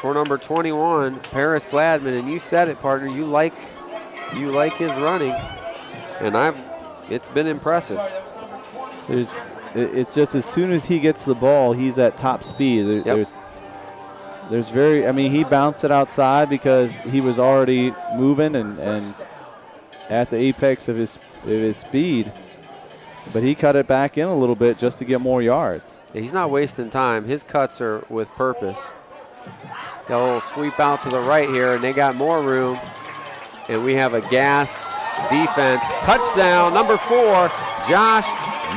for number 21, Paris Gladman. And you said it, partner. You like his running, and it's been impressive. It's just as soon as he gets the ball, he's at top speed. There's he bounced it outside because he was already moving and at the apex of his speed. But he cut it back in a little bit just to get more yards. He's not wasting time. His cuts are with purpose. Got a little sweep out to the right here, and they got more room. And we have a gassed defense. Touchdown, number 4, Josh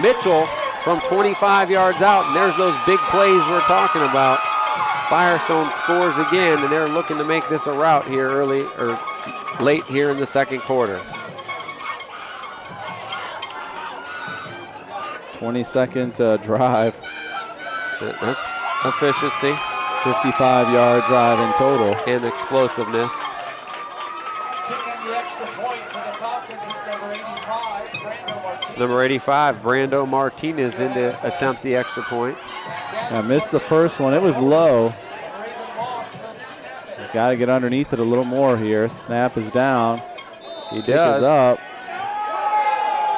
Mitchell from 25 yards out. And there's those big plays we're talking about. Firestone scores again, and they're looking to make this a rout here early or late here in the second quarter. 20-second drive. That's efficiency. 55-yard drive in total. And explosiveness. Kicking the extra point for the Falcons is number 85, Brando Martinez. Number 85, Brando Martinez in to attempt the extra point. I missed the first one. It was low. He's got to get underneath it a little more here. Snap is down. He Kick does. is up.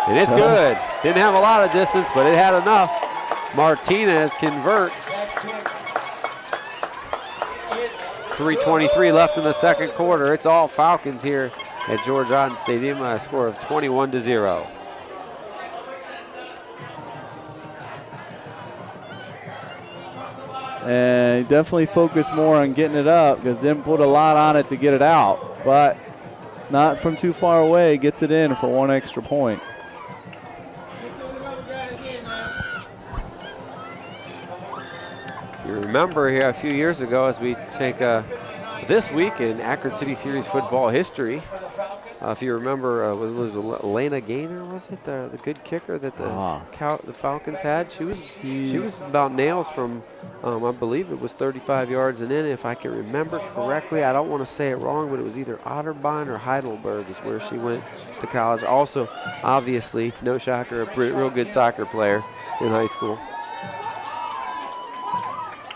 And it's good. Didn't have a lot of distance, but it had enough. Martinez converts. 3:23 left in the second quarter. It's all Falcons here at George Otten Stadium. A score of 21-0. And definitely focus more on getting it up because didn't put a lot on it to get it out. But not from too far away. Gets it in for one extra point. You remember here a few years ago as we take this week in Akron City Series football history. If you remember, was Elena Gaynor, was it the good kicker that the Falcons had? She was about nails from, I believe it was 35 yards and in. If I can remember correctly, I don't want to say it wrong, but it was either Otterbein or Heidelberg is where she went to college. Also, obviously, no shocker, a real good soccer player in high school.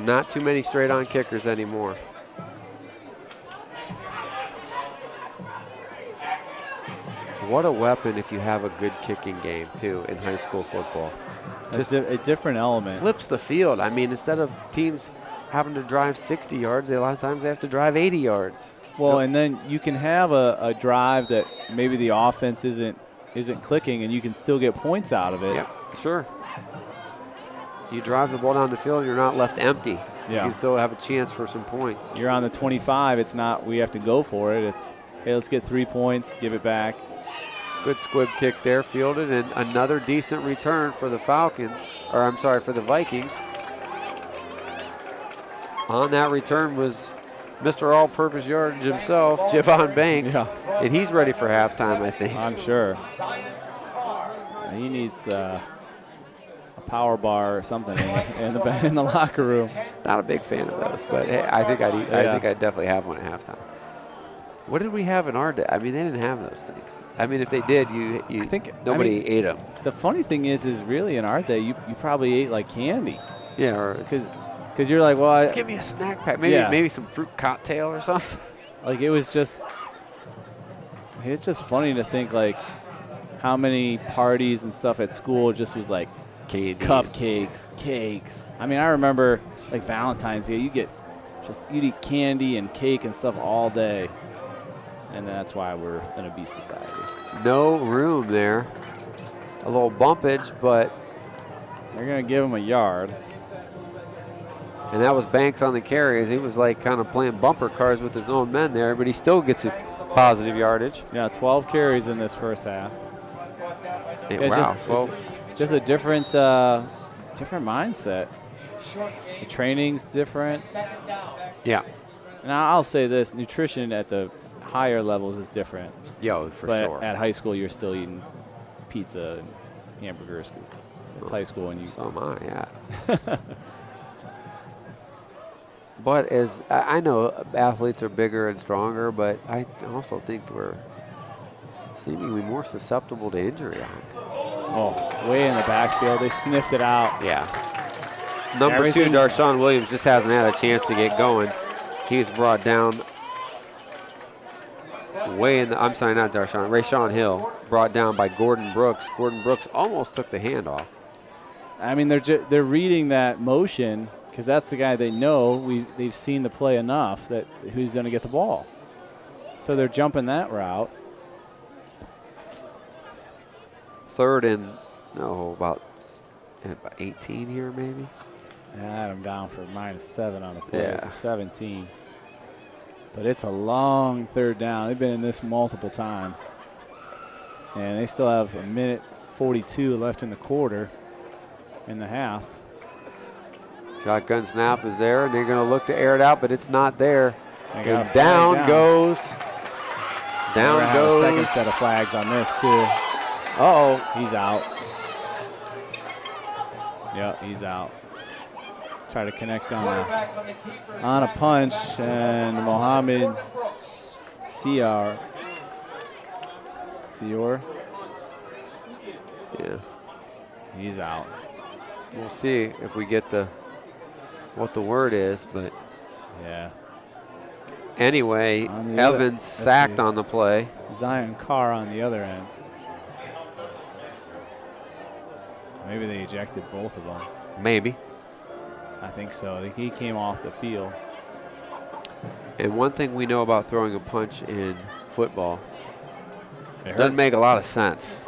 Not too many straight-on kickers anymore. What a weapon if you have a good kicking game, too, in high school football. Just a different element. Flips the field. I mean, instead of teams having to drive 60 yards, a lot of times they have to drive 80 yards. Well, and then you can have a drive that maybe the offense isn't clicking, and you can still get points out of it. Yeah, sure. You drive the ball down the field, you're not left empty. Yeah. You can still have a chance for some points. You're on the 25. It's not we have to go for it. It's, hey, let's get 3 points, give it back. Good squib kick there, fielded, and another decent return for the Falcons, or I'm sorry, for the Vikings. On that return was Mr. All-Purpose Yardage himself, Javon Banks, and he's ready for halftime, I think. I'm sure. He needs a power bar or something in the locker room. Not a big fan of those, but hey, I think I'd definitely have one at halftime. What did we have in our day? I mean, they didn't have those things. I mean, if they did, nobody ate them. The funny thing is really in our day, you probably ate like candy. Yeah, or because you're like, well, just give me a snack pack, maybe some fruit cocktail or something. Like it's just funny to think like how many parties and stuff at school just was like candy, cupcakes, cakes. I mean, I remember like Valentine's Day, you'd eat candy and cake and stuff all day. And that's why we're an obese society. No room there. A little bumpage, but they're going to give him a yard. And that was Banks on the carry. He was like kind of playing bumper cars with his own men there, but he still gets a positive yardage. Yeah, 12 carries in this first half. Hey, wow, 12. Just a different mindset. The training's different. Yeah. And I'll say this, nutrition at the higher levels is different. Yo, for sure. At high school, you're still eating pizza and hamburgers because it's high school and you. So am I, yeah. But as I know, athletes are bigger and stronger, but I also think we're seemingly more susceptible to injury. Oh, way in the backfield. They sniffed it out. Yeah. Number 2, Darshawn Williams just hasn't had a chance to get going. He's brought down Rayshawn Hill, brought down by Gordon Brooks. Gordon Brooks almost took the handoff. I mean, they're reading that motion because that's the guy they know. They've seen the play enough that who's going to get the ball. So they're jumping that route. Third and, about 18 here maybe. I had him down for -7 on the play, Yeah. so 17. But it's a long third down. They've been in this multiple times. And they still have 1:42 left in the quarter, in the half. Shotgun snap is there, and they're going to look to air it out, but it's not there. They got a And flag down goes. We're Down gonna have a goes. second set of flags on this, too. Uh-oh. He's out. Yep, he's out. Try to connect on a punch, and Mohammed Sior. Yeah. He's out. We'll see if we get what the word is, but Yeah. anyway, On the other- Evans let's sacked see. on the play. Zion Carr on the other end. Maybe they ejected both of them. Maybe. I think so. He came off the field. And one thing we know about throwing a punch in football, It doesn't hurts. make a lot of sense.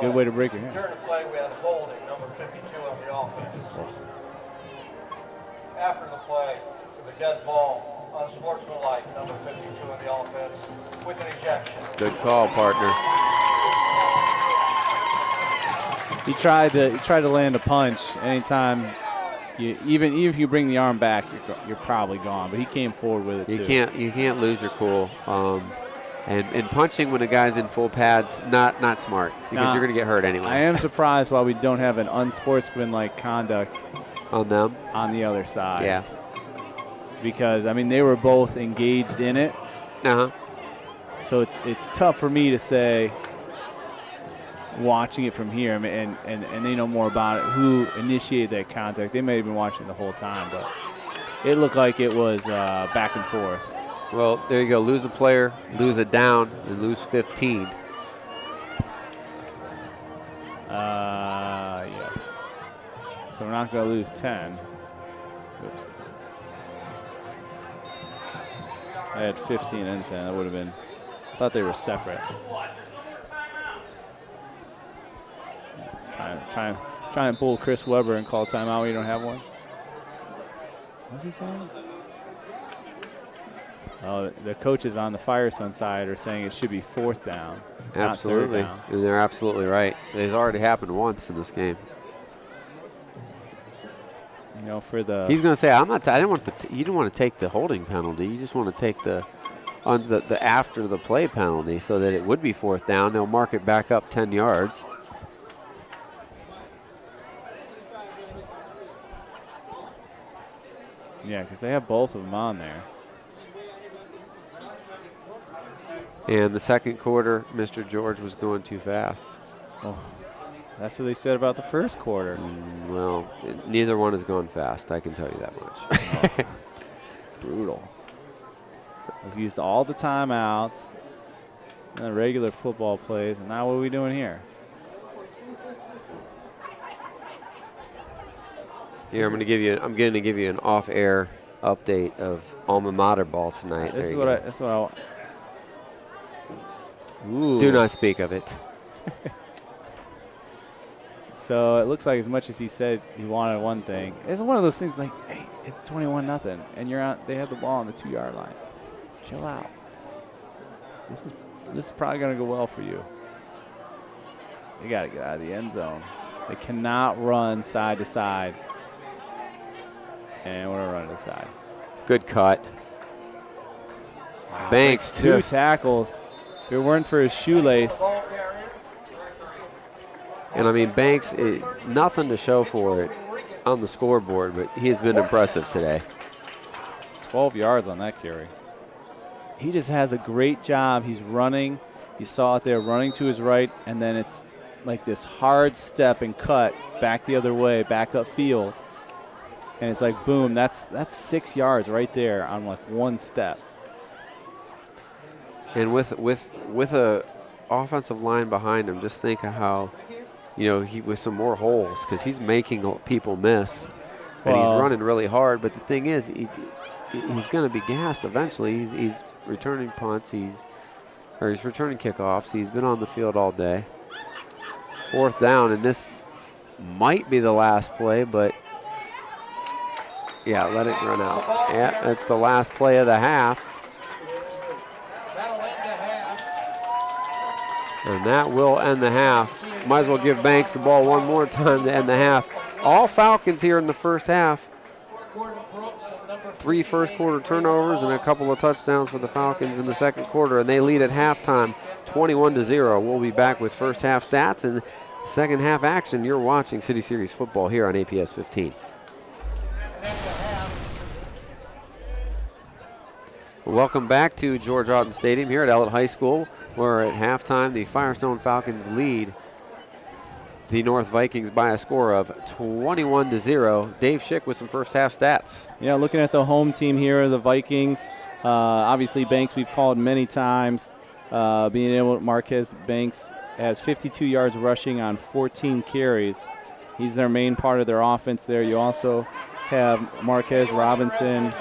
Good way to break your hand. During the play, we had holding, number 52 on the offense. After the play, with a dead ball, unsportsmanlike, number 52 on the offense, with an ejection. Good call, partner. He tried to land a punch anytime. Even if you bring the arm back, you're probably gone. But he came forward with it too. You can't lose your cool. And punching when a guy's in full pads, not smart, because Nah, you're going to get hurt anyway. I am surprised why we don't have an unsportsmanlike conduct On them. on the other side. Yeah. Because I mean they were both engaged in it, Uh-huh. so it's tough for me to say. Watching it from here, I mean, and they know more about it. Who initiated that contact? They may have been watching the whole time, but it looked like it was back and forth. Well, there you go. Lose a player, lose a down, and lose 15. Yes. So we're not going to lose 10. Oops. I had 15 and 10. That would have been. I thought they were separate. Try and pull Chris Webber and call timeout when you don't have one. What's he saying? Oh, the coaches on the Firestone side are saying it should be 4th down. Absolutely. Not 3rd down. And they're absolutely right. It's already happened once in this game. You know, for the He's going to say, "I'm not. I didn't want you didn't want to take the holding penalty. You just want to take the after the play penalty, so that it would be 4th down. They'll mark it back up 10 yards." yeah, because they have both of them on there. And the second quarter, Mr. George was going too fast. Oh, that's what they said about the first quarter. Well, neither one has gone fast. I can tell you that much. Brutal. We've used all the timeouts and the regular football plays, and now what are we doing here? Here, I'm going to give you an off-air update of alma mater ball tonight. This There is you what go. Ooh. Do not speak of it. So it looks like as much as he said he wanted one thing, it's one of those things like, hey, it's 21-0, and you're out. They have the ball on the 2-yard line. Chill out. This is probably going to go well for you. They got to get out of the end zone. They cannot run side to side. And we're going to run to the side. Good cut. Banks, Two just tackles. If it weren't for his shoelace. Ball carrier, And I mean, Banks, nothing to show for it on the scoreboard, but he's been impressive today. 12 yards on that carry. He just has a great job. He's running. You saw it there, running to his right, and then it's like this hard step and cut back the other way, back up field. And it's like, boom, that's 6 yards right there on like one step. And with a offensive line behind him, just think of how, he with some more holes, because he's making people miss, and he's running really hard. But the thing is, he's going to be gassed eventually. He's returning punts. He's returning kickoffs. He's been on the field all day. 4th down, and this might be the last play, but Yeah, let it run out. Yeah, that's the last play of the half. That'll end the half. And that will end the half. Might as well give Banks the ball one more time to end the half. All Falcons here in the first half. 3 first quarter turnovers and a couple of touchdowns for the Falcons in the second quarter, and they lead at halftime 21-0. We'll be back with first half stats and second half action. You're watching City Series football here on APS 15. Welcome back to George Auton Stadium here at Ellet High School, where at halftime the Firestone Falcons lead the North Vikings by a score of 21-0. Dave Schick with some first half stats. Yeah, looking at the home team here, the Vikings. Obviously, Banks we've called many times. Being able to, Marquez Banks has 52 yards rushing on 14 carries. He's their main part of their offense there. You also have Marquez Robinson,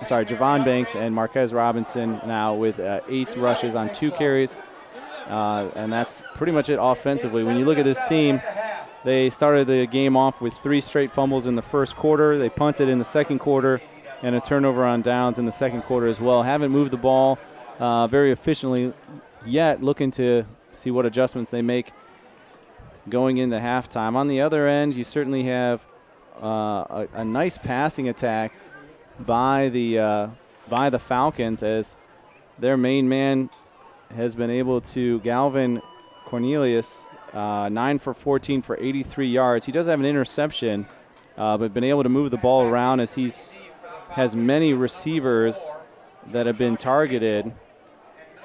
Javon Banks and Marquez Robinson now with 8 rushes on 2 carries. And that's pretty much it offensively. When you look at this team, they started the game off with 3 straight fumbles in the first quarter. They punted in the second quarter and a turnover on downs in the second quarter as well. Haven't moved the ball very efficiently yet. Looking to see what adjustments they make going into halftime. On the other end, you certainly have a nice passing attack by the Falcons, as their main man has been able to, Galvin Cornelius, 9 for 14 for 83 yards. He does have an interception, but been able to move the ball around as has many receivers that have been targeted.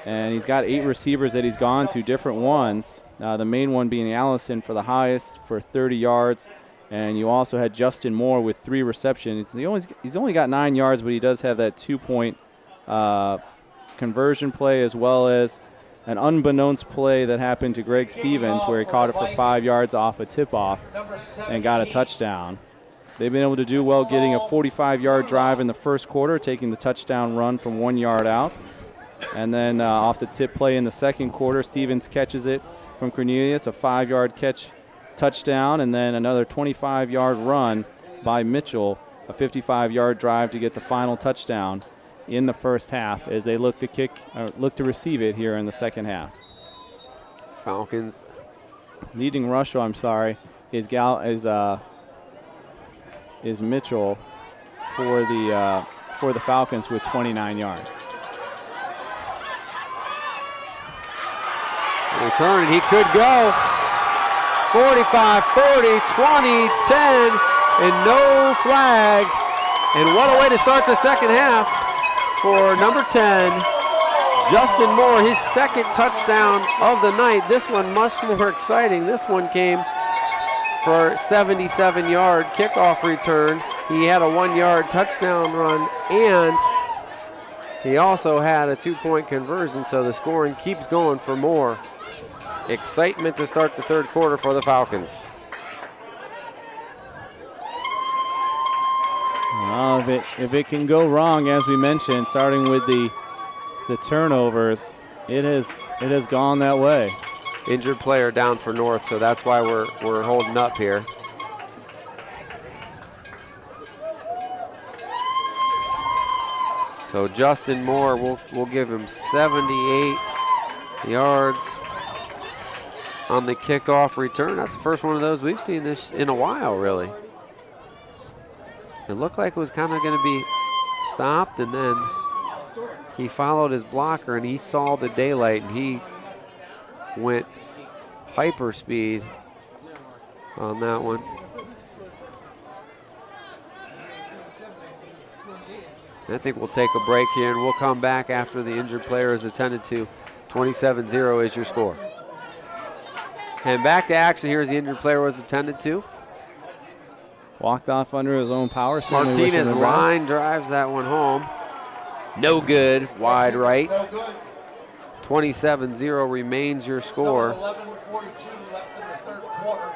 And he's got 8 receivers that he's gone to, different ones. The main one being Allison for the highest for 30 yards. And you also had Justin Moore with 3 receptions. He's only got 9 yards, but he does have that 2-point conversion play, as well as an unbeknownst play that happened to Greg Stevens where he caught it for 5 yards off a tip-off and got a touchdown. They've been able to do well getting a 45-yard drive in the first quarter, taking the touchdown run from 1 yard out. And then off the tip play in the second quarter, Stevens catches it from Cornelius, a 5-yard catch touchdown, and then another 25-yard run by Mitchell, a 55-yard drive to get the final touchdown in the first half as they look to receive it here in the second half. Falcons leading rusher, is Mitchell for the Falcons with 29 yards. Return, he could go. 45, 40, 20, 10, and no flags. And what a way to start the second half for number 10, Justin Moore, his second touchdown of the night. This one much more exciting. This one came for a 77-yard kickoff return. He had a 1-yard touchdown run, and he also had a 2-point conversion, so the scoring keeps going for Moore. Excitement to start the third quarter for the Falcons. If it can go wrong, as we mentioned, starting with the turnovers, it has gone that way. Injured player down for North, so that's why we're holding up here. So Justin Moore, we'll give him 78 yards on the kickoff return. That's the first one of those we've seen this in a while, really. It looked like it was kind of going to be stopped, and then he followed his blocker, and he saw the daylight, and he went hyper speed on that one. I think we'll take a break here, and we'll come back after the injured player is attended to. 27-0 is your score. And back to action here as the injured player was attended to. Walked off under his own power. Martinez line drives that one home. No good, wide right. 27-0 remains your score. 11:42 left in the third quarter.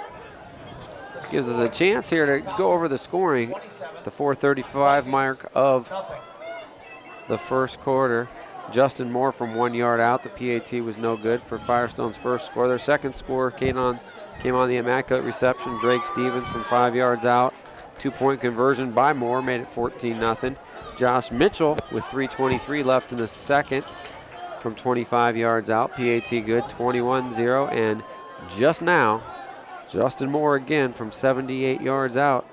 Gives us a chance here to go over the scoring. The 4:35 mark of the first quarter. Justin Moore from 1 yard out. The PAT was no good for Firestone's first score. Their second score came on the immaculate reception. Greg Stevens from 5 yards out. 2-point conversion by Moore made it 14-0. Josh Mitchell with 3:23 left in the second from 25 yards out. PAT good, 21-0. And just now, Justin Moore again from 78 yards out.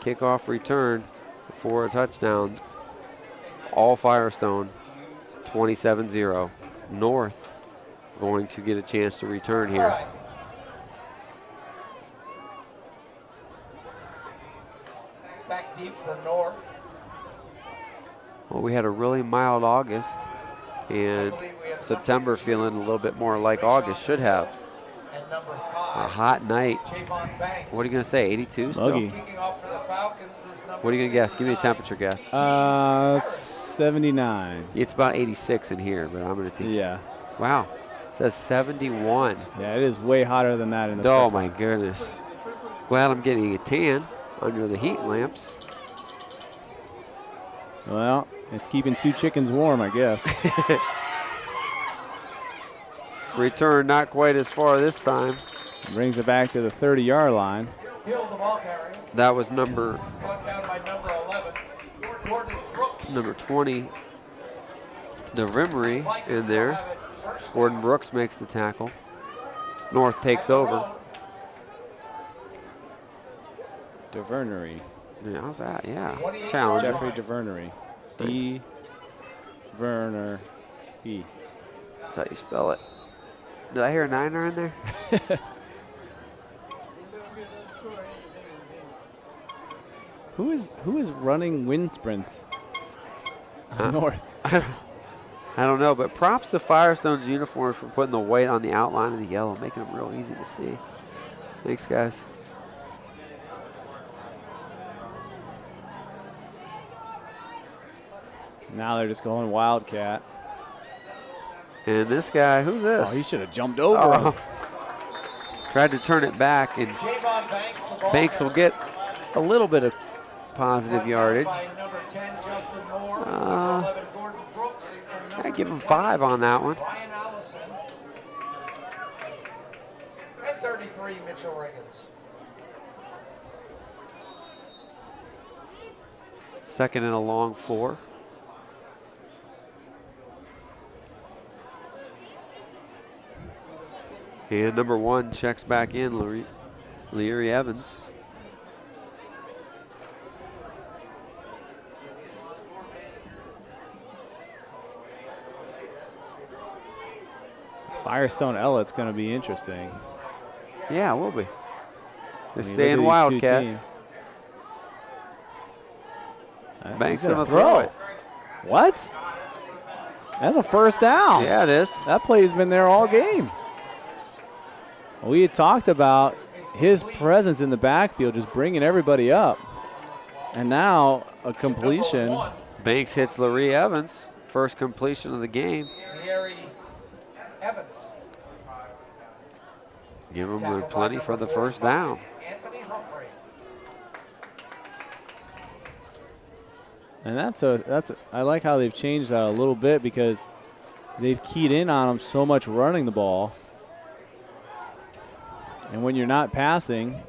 Kickoff return for a touchdown. All Firestone, 27-0. North going to get a chance to return All here. right. Back deep for North. Well, we had a really mild August, and I believe we have September feeling a little bit more like August should have. And number A 5, hot night. Javon Banks. What are you going to say, 82 still? Muggy. Kicking off for the Falcons is number What are you going to guess? Give me a temperature guess. 79. It's about 86 in here, but I'm going to think. Yeah. Wow. It says 71. Yeah, it is way hotter than that in this. Oh, place. my goodness. Glad I'm getting a tan under the heat lamps. Well, it's keeping 2 chickens warm, I guess. Return not quite as far this time. Brings it back to the 30-yard line. Hill, the ball carrier. That was number Brought down by number 11. Gordon Brooks. number 20, the Rimmery Vikings in will there. have it first Gordon down Brooks makes the tackle. North takes at the over. road. DeVernery. Yeah, how's that? Yeah. 28 Challenge. yards. Jeffrey DeVernery. D. Verner. E. That's how you spell it. Did I hear a niner in there? Who is running wind sprints? North. I don't know, but props to Firestone's uniforms for putting the white on the outline of the yellow, making them real easy to see. Thanks, guys. Now they're just going Wildcat. And this guy, who's this? Oh, he should have jumped over Oh. him. Tried to turn it back, and Javon Banks, the ball Banks will carrier. get a little bit of positive Brought down yardage. by number 10, Justin Moore. Uh, Number 11, Gordon Brooks. And I number give him 20, 5 on that one. Ryan Allison. And 33, Mitchell Riggins. Second and a long 4. And number 1 checks back in, Leary Evans. Firestone Ellet's going to be interesting. Yeah, it will be. I They're mean, look staying at these two Wildcat. teams. Banks He's going to throw it. What? That's a first down. Yeah, it is. That play's been there all game. We had talked about his presence in the backfield, just bringing everybody up. And now a completion. Number 1, Banks hits Leary Evans. First completion of the game. Leary Evans. Give him Tackle by plenty number for the first 45, down. Anthony Humphrey. And I like how they've changed that a little bit because they've keyed in on him so much running the ball. And when you're not passing,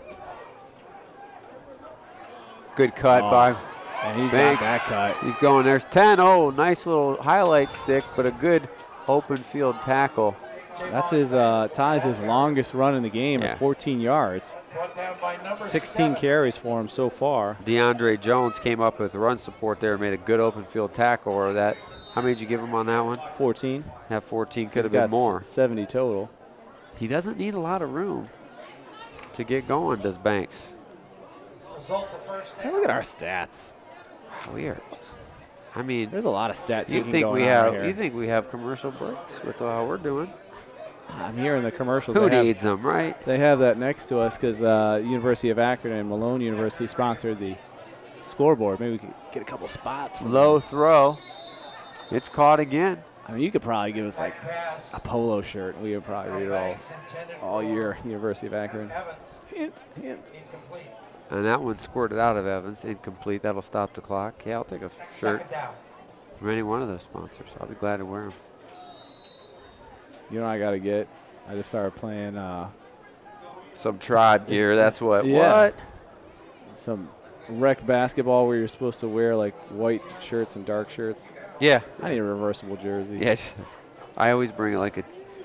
Good cut by and he's Banks. got that cut. He's going. There's 10. Oh, nice little highlight stick, but a good open field tackle. That's his ties his longest run in the game Yeah. at 14 yards. Brought down by number 16 7. carries for him so far. DeAndre Jones came up with run support there, made a good open field tackle. Or that, how many did you give him on that one? 14. That 14 could He's have been got more. 70 total. He doesn't need a lot of room to get going, does Banks? Results of first Hey, down. look at our stats. Weird. I mean, There's a lot of stat you taking think going we on have? here. You think we have commercial breaks with how we're doing? I'm hearing the commercials. Who they have- needs them, right? They have that next to us because University of Akron and Malone University sponsored the scoreboard. Maybe we could get a couple spots. From Low them. throw. It's caught again. I mean, you could probably give us like Pass. a polo shirt. We would probably read it Banks intended all for year. University of Akron. Evans. Hint, hint. Incomplete. And that one squirted out of Evans, incomplete. That'll stop the clock. Yeah, I'll take a shirt Second down. from any one of those sponsors. I'll be glad to wear them. You know what I got to get? I just started playing Some tribe gear. That's what. Yeah. What? some rec basketball where you're supposed to wear like white shirts and dark shirts? Yeah. I need a reversible jersey. Yeah. I always bring I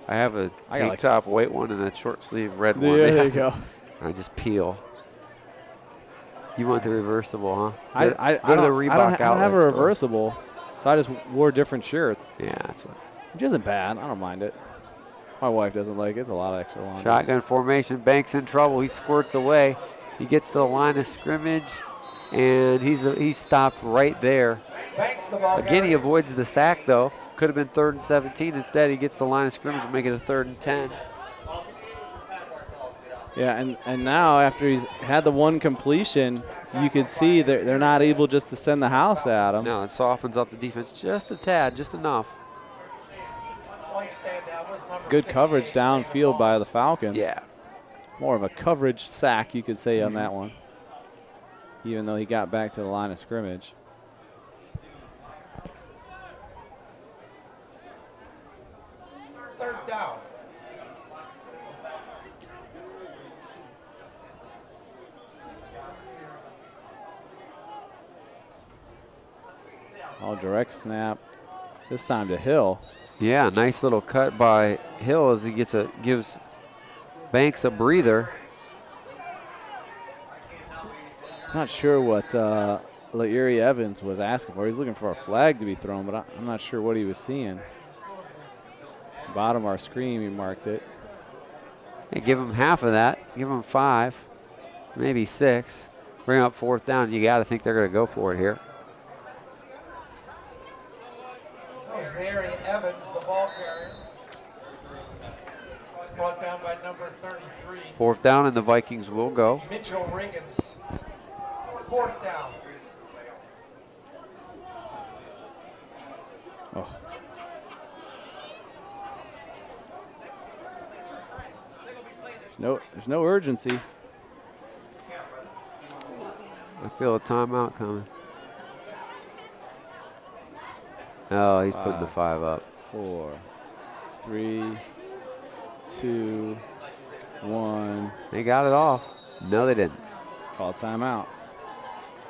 have a tank top white one and a short sleeve red one. Yeah, there you go. I just peel. You want the reversible, huh? I Go to the Reebok I don't have a outlet store. reversible, so I just wore different shirts. Yeah, that's what. Which isn't bad. I don't mind it. My wife doesn't like it. It's a lot of extra laundry. Shotgun formation. Banks in trouble. He squirts away. He gets to the line of scrimmage, and he's stopped right there. Banks the ball Again, he carrier. avoids the sack, though. Could have been 3rd and 17. Instead, he gets the line of scrimmage and make it a 3rd and 10. Yeah, and now after he's had the one completion, you can see they're not able just to send the house at him. No, it softens up the defense just a tad, just enough. One standout was number Good 58, coverage downfield by the Falcons. Yeah. More of a coverage sack, you could say, on that one, even though he got back to the line of scrimmage. Third down. Oh, direct snap. This time to Hill. Yeah, nice little cut by Hill as he gives Banks a breather. Not sure what Lairi Evans was asking for. He's looking for a flag to be thrown, but I'm not sure what he was seeing. Bottom of our screen, he marked it. Hey, give him half of that. Give him 5, maybe 6. Bring up 4th down. You got to think they're going to go for it here. That was Larry Evans, the ball carrier. Brought down by number 33. 4th down, and the Vikings will go. Mitchell Riggins. 4th down. Oh. There's no urgency. I feel a timeout coming. Oh, he's putting the 5 up. 4, 3, 2, 1. They got it off. No, they didn't. Call timeout.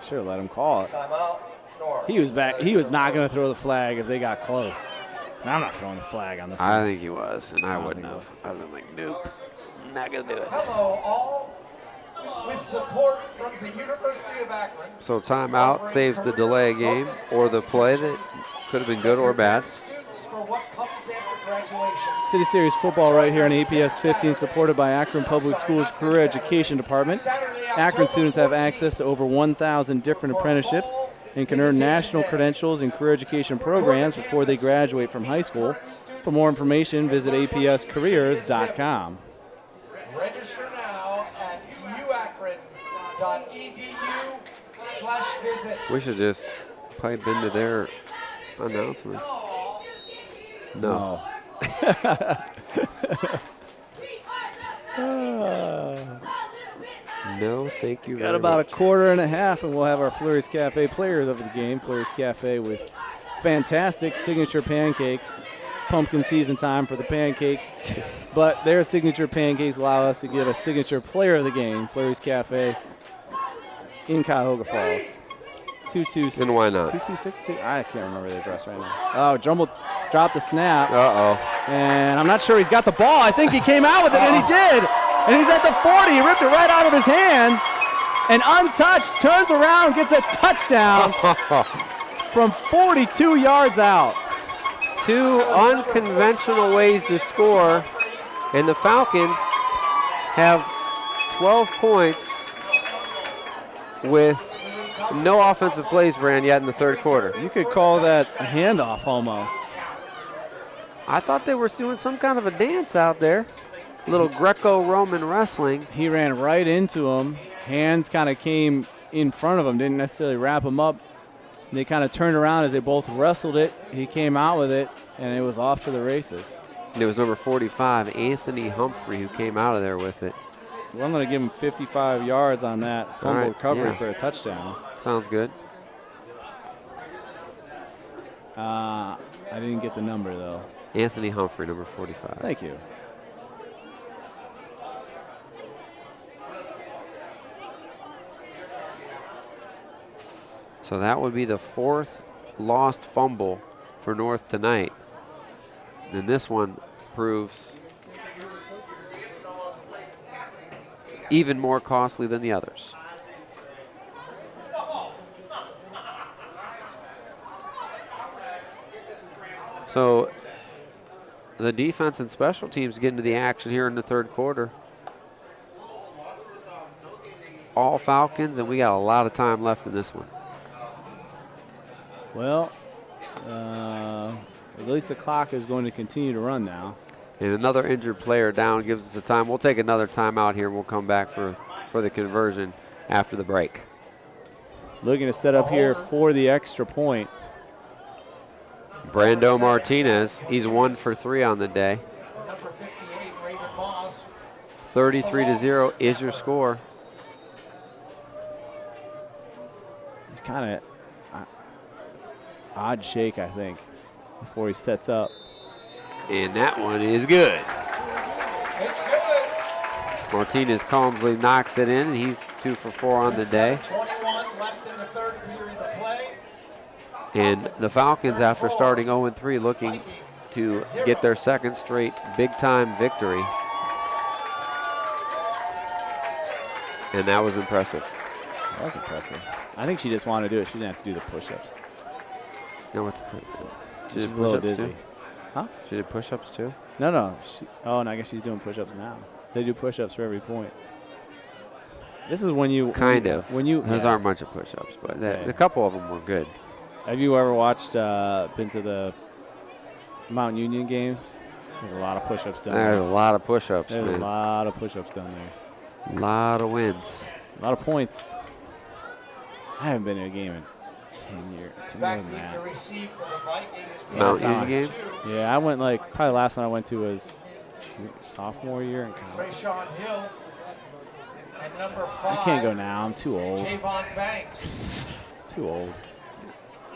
Should have let him call it. Timeout. North. He was back. He was not going to throw the flag if they got close. And I'm not throwing the flag on this I one. think he was, and I don't wouldn't think have. so. I'd have been like, nope, not going to do it. Hello, all. With support from the University of Akron. So timeout saves the delay game or the play that could have been good or bad. Students for what comes after graduation. City Series football right here on APS 15, supported by Akron Public Schools Career Education Department. Akron students have access to over 1,000 different apprenticeships and can earn national credentials in career education programs before they graduate from high school. For more information, visit apscareers.com. Register now at uakron.edu/visit. We should just pipe into their announcements. No. No, thank you. Got very about much. a quarter and a half, and we'll have our Fleury's Cafe players of the game. Fleury's Cafe with fantastic signature pancakes. It's pumpkin season time for the pancakes, but their signature pancakes allow us to get a signature player of the game. Fleury's Cafe in Cuyahoga Falls. 22. And why not? 2262. I can't remember the address right now. Oh, Jumble dropped the snap. Uh-oh. And I'm not sure he's got the ball. I think he came out with it, and he did. And he's at the 40. He ripped it right out of his hands. And untouched, turns around, gets a touchdown from 42 yards out. 2 unconventional ways to score, and the Falcons have 12 points with no offensive plays ran yet in the 3rd quarter. You could call that a handoff almost. I thought they were doing some kind of a dance out there. Little Greco-Roman wrestling. He ran right into him. Hands kind of came in front of him, didn't necessarily wrap him up. And they kind of turned around as they both wrestled it. He came out with it, and it was off to the races. And it was number 45, Anthony Humphrey, who came out of there with it. Well, I'm going to give him 55 yards on that fumble right, recovery yeah. for a touchdown. Sounds good. I didn't get the number, though. Anthony Humphrey, number 45. Thank you. So that would be the 4th lost fumble for North tonight. And this one proves even more costly than the others. So the defense and special teams get into the action here in the 3rd quarter. All Falcons, and we got a lot of time left in this one. Well, at least the clock is going to continue to run now. And another injured player down gives us the time. We'll take another timeout here, and we'll come back for the conversion after the break. Looking to set up here for the extra point. Brando Martinez, he's 1 for 3 on the day. Number 58, Raven Moss. 33-0 is your score. He's kind of odd shake, I think, before he sets up. And that one is good. It's good. Martinez calmly knocks it in, and he's 2 for 4 on the day. 21 left in the 3rd period of play. And the Falcons, after starting 0-3, looking to get their 2nd straight big-time victory. And that was impressive. That was impressive. I think she just wanted to do it. She didn't have to do the push-ups. No, what's she She's did a little push-ups dizzy. too? Huh? She did push-ups too? No. Oh, and I guess she's doing push-ups now. They do push-ups for every point. This is when you Kind of. When you Those aren't much of push-ups, but a couple of them were good. Have you ever watched, been to the Mount Union games? There's a lot of push-ups down There's there. a lot of push-ups, There's man. a lot of push-ups down there. A lot of wins. A lot of points. I haven't been to a game in 10 years. 10 more Back than deep that. to receive for the Vikings. Mount Union Union game? Yeah, I went probably the last one I went to was sophomore year in college. Rayshawn Hill. And number 5. I can't go now. I'm too old. Javon Banks. Too old.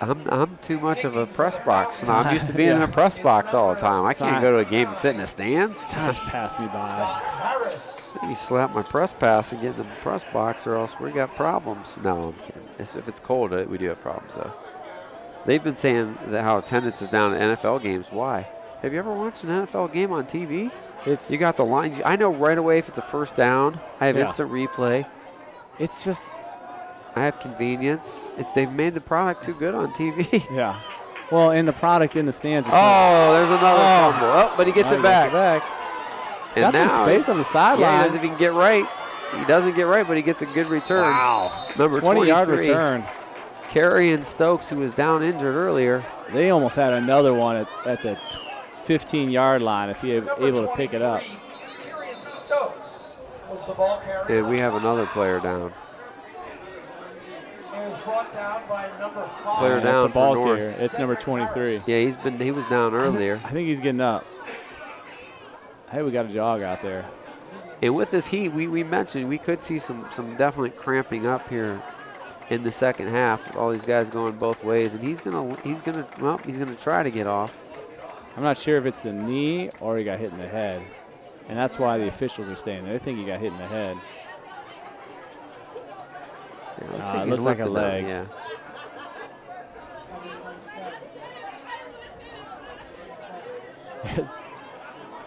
I'm too much of a press box now. I'm used to being in a press box all the time. I can't go to a game and sit in the stands. Time's passed me by. Harris. You slap my press pass and get in the press box, or else we got problems. No, I'm kidding. If it's cold, we do have problems, though. They've been saying that how attendance is down at NFL games. Why? Have you ever watched an NFL game on TV? You got the line. I know right away if it's a first down. I have instant replay. It's just. I have convenience. They've made the product too good on TV. Yeah. Well, and the product in the stands. Oh, there's another fumble. Oh, but he gets it back. He's got some space on the sideline. Yeah, he doesn't even get right. He doesn't get right, but he gets a good return. Wow. Number 20-yard 23. return. Carrion Stokes, who was down injured earlier. They almost had another one at the 15-yard line if he was able to pick it up. Carrion Stokes was the ball carrier. And we have another player down. He was brought down by number 5. Player It's down a ball for North. carrier. It's number 23. Yeah, he was down earlier. I think he's getting up. Hey, we got a jog out there. And with this heat, we mentioned we could see some definite cramping up here in the second half. With all these guys going both ways, and he's gonna try to get off. I'm not sure if it's the knee or he got hit in the head, and that's why the officials are staying there. They think he got hit in the head. Yeah, It looks like a looking leg. down, yeah.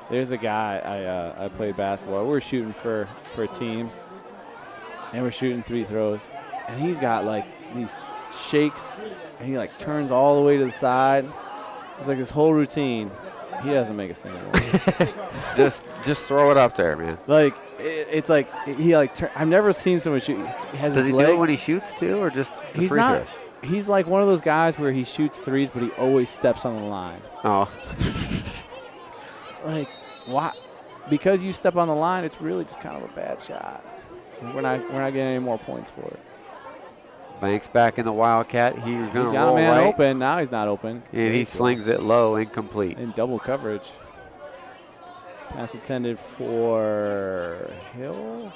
There's a guy I played basketball. We were shooting for teams, and we're shooting 3 throws, and he's got like these shakes, and he like turns all the way to the side. It's like his whole routine. He doesn't make a single one. just throw it up there, man. Like it's like he like I've never seen someone shoot. He has Does his he leg. do it when he shoots too, or just the He's free not. throws? He's like one of those guys where he shoots threes, but he always steps on the line. Oh. Like, why? Because you step on the line, it's really just kind of a bad shot. We're not getting any more points for it. Banks back in the Wildcat. He's going He's to got a roll man right. open. Now he's not open. And he slings it low, incomplete. In double coverage. Pass intended for Hill?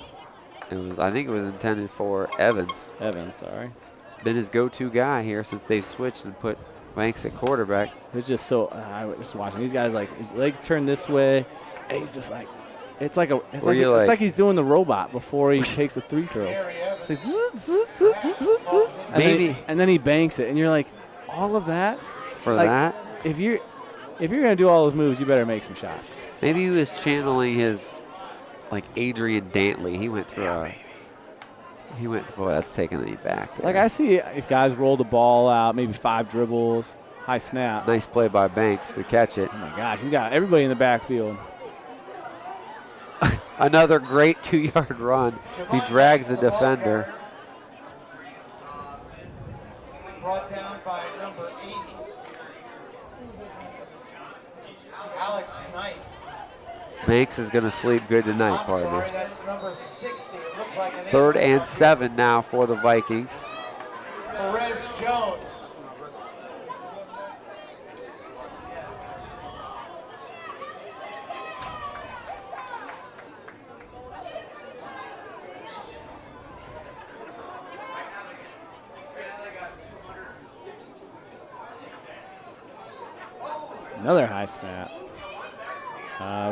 I think it was intended for Evans. Evans, sorry. It's been his go-to guy here since they've switched and put Banks at quarterback. It's just so, I was just watching. These guys, like, his legs turn this way, and he's just like, it's like he's doing the robot before he takes a 3 throw. Gary Evans. It's like, zzz, zzz, zzz, zzz, zzz. Maybe. And then he banks it, and you're like, all of that? For like, that? If you're going to do all those moves, you better make some shots. Maybe he was channeling his, like, Adrian Dantley. He went through boy, that's taking me back there. Like, I see if guys roll the ball out, maybe 5 dribbles, high snap. Nice play by Banks to catch it. Oh, my gosh, he's got everybody in the backfield. Another great 2-yard run. He drags the defender. Brought down by number 80. Alex Knight. Banks is going to sleep good tonight, I'm partner. sorry, that's number 60. It looks like an 3rd and 7 now for the Vikings. Perez Jones. Another high snap.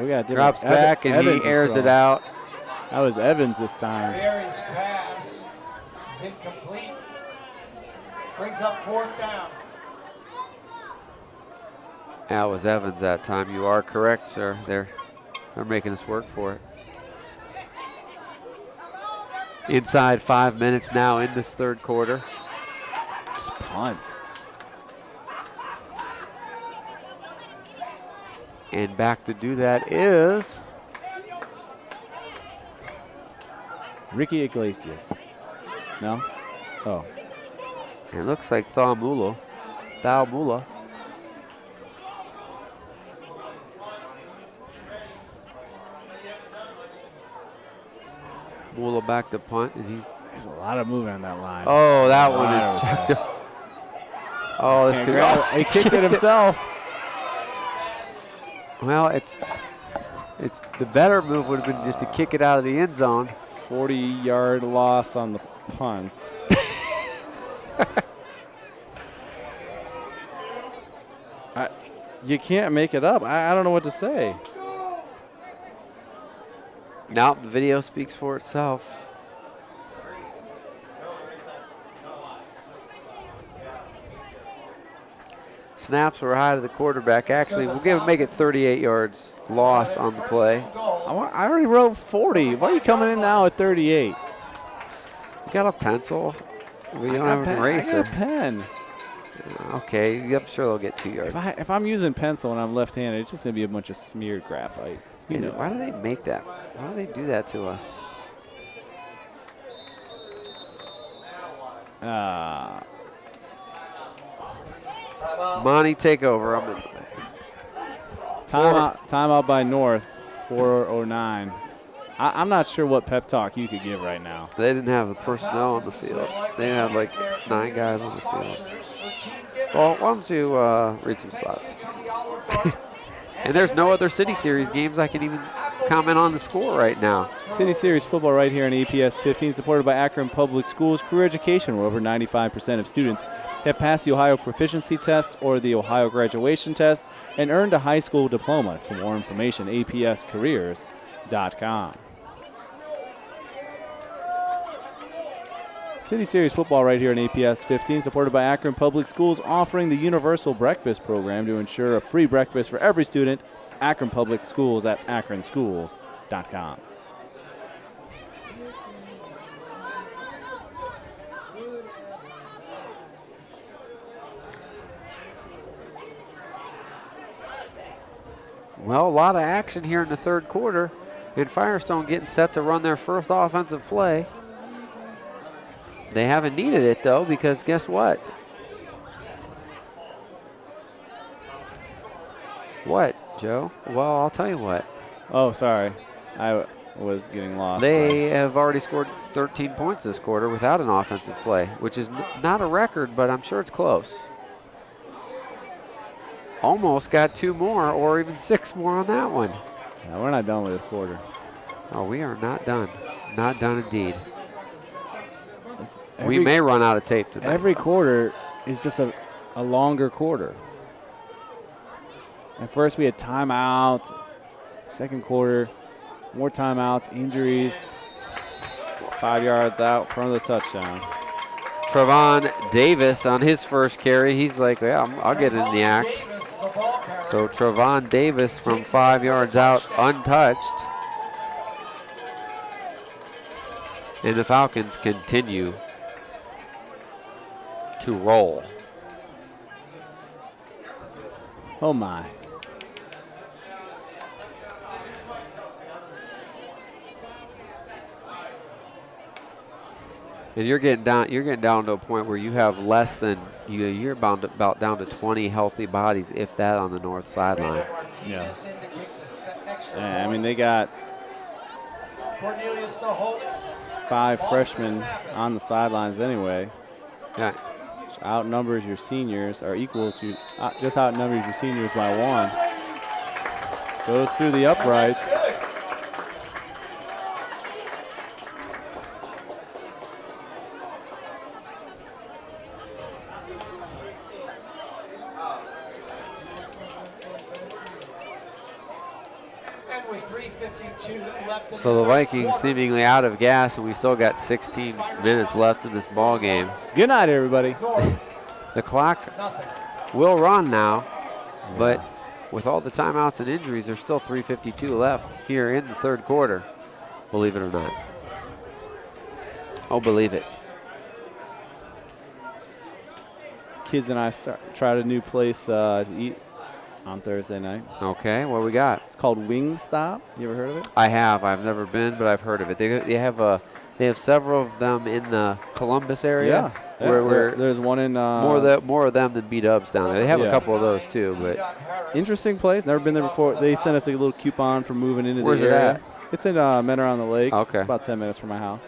We got Drops back and Evans he airs it out. That was Evans this time. Barry's pass is incomplete. Brings up 4th down. That was Evans that time. You are correct, sir. They're making us work for it. Inside 5 minutes now in this 3rd quarter. Just punt. And back to do that is Ricky Iglesias. No? Oh. it looks like Thaumula. Mula back to punt, and he's. There's a lot of movement on that line. Oh, that one is checked up. Oh, this could He kicked it himself. Well, it's the better move would have been just to kick it out of the end zone. 40-yard loss on the punt. You can't make it up. I don't know what to say. Now the video speaks for itself. Snaps were high to the quarterback. Actually, we'll make it 38 yards loss on the play. I already wrote 40. Why are you coming in now at 38? You got a pencil? We don't have an I eraser. got a pen. Okay, I'm sure they'll get 2 yards. If I'm using pencil and I'm left-handed, it's just going to be a bunch of smeared graphite. You know. Why do they make that? Why do they do that to us? Monty, take over. I'm in. Timeout by North, 4:09. I'm not sure what pep talk you could give right now. They didn't have the personnel on the field. They had like 9 guys on the field. Well, why don't you read some spots? And there's no other City Series games I can even comment on the score right now. City Series football right here on EPS 15, supported by Akron Public Schools Career Education, where over 95% of students have passed the Ohio Proficiency Test or the Ohio Graduation Test and earned a high school diploma. For more information, apscareers.com. City Series football right here on APS 15, supported by Akron Public Schools, offering the Universal Breakfast Program to ensure a free breakfast for every student. Akron Public Schools at akronschools.com. Well, a lot of action here in the 3rd quarter, and Firestone getting set to run their first offensive play. They haven't needed it, though, because guess what? What, Joe? Well, I'll tell you what. Oh, sorry. I was getting lost. They have already scored 13 points this quarter without an offensive play, which is not a record, but I'm sure it's close. Almost got 2 more or even 6 more on that one. No, we're not done with the quarter. Oh, we are not done. Not done indeed. We may run out of tape tonight. Every quarter is just a longer quarter. At first we had timeout. Second quarter, more timeouts, injuries. 5 yards out, front of the touchdown. Trevon Davis on his first carry. He's like, yeah, I'll get in the act. Davis, the ball carrier. So Trevon Davis from 5 yards out, untouched. And the Falcons continue to roll. Oh my. And you're getting down to a point where you have less than you're about down to 20 healthy bodies, if that, on the north sideline. Yeah. Yeah, I mean, they got Cornelius to hold it. 5 freshmen on the sidelines anyway. Yeah. Which outnumbers your seniors, or equals you, just outnumbers your seniors by 1. Goes through the uprights. And with 3:52 left in So the third Vikings quarter. seemingly out of gas, and we still got 16 minutes left in this ball game. Good night, everybody. North, The clock nothing. will run now, but with all the timeouts and injuries, there's still 3:52 left here in the third quarter, believe it or not. Oh, believe it. Kids and I tried a new place to eat on Thursday night. Okay, what we got? It's called Wingstop. You ever heard of it? I have. I've never been, but I've heard of it. They have several of them in the Columbus area. Yeah. Where There's one in more of them than B-Dubs down there. They have a Yeah. couple of those too, but interesting place. Never been there before. They sent us a little coupon for moving into Where's the it area. at? It's in Mentor on the Lake. Okay. It's about 10 minutes from my house.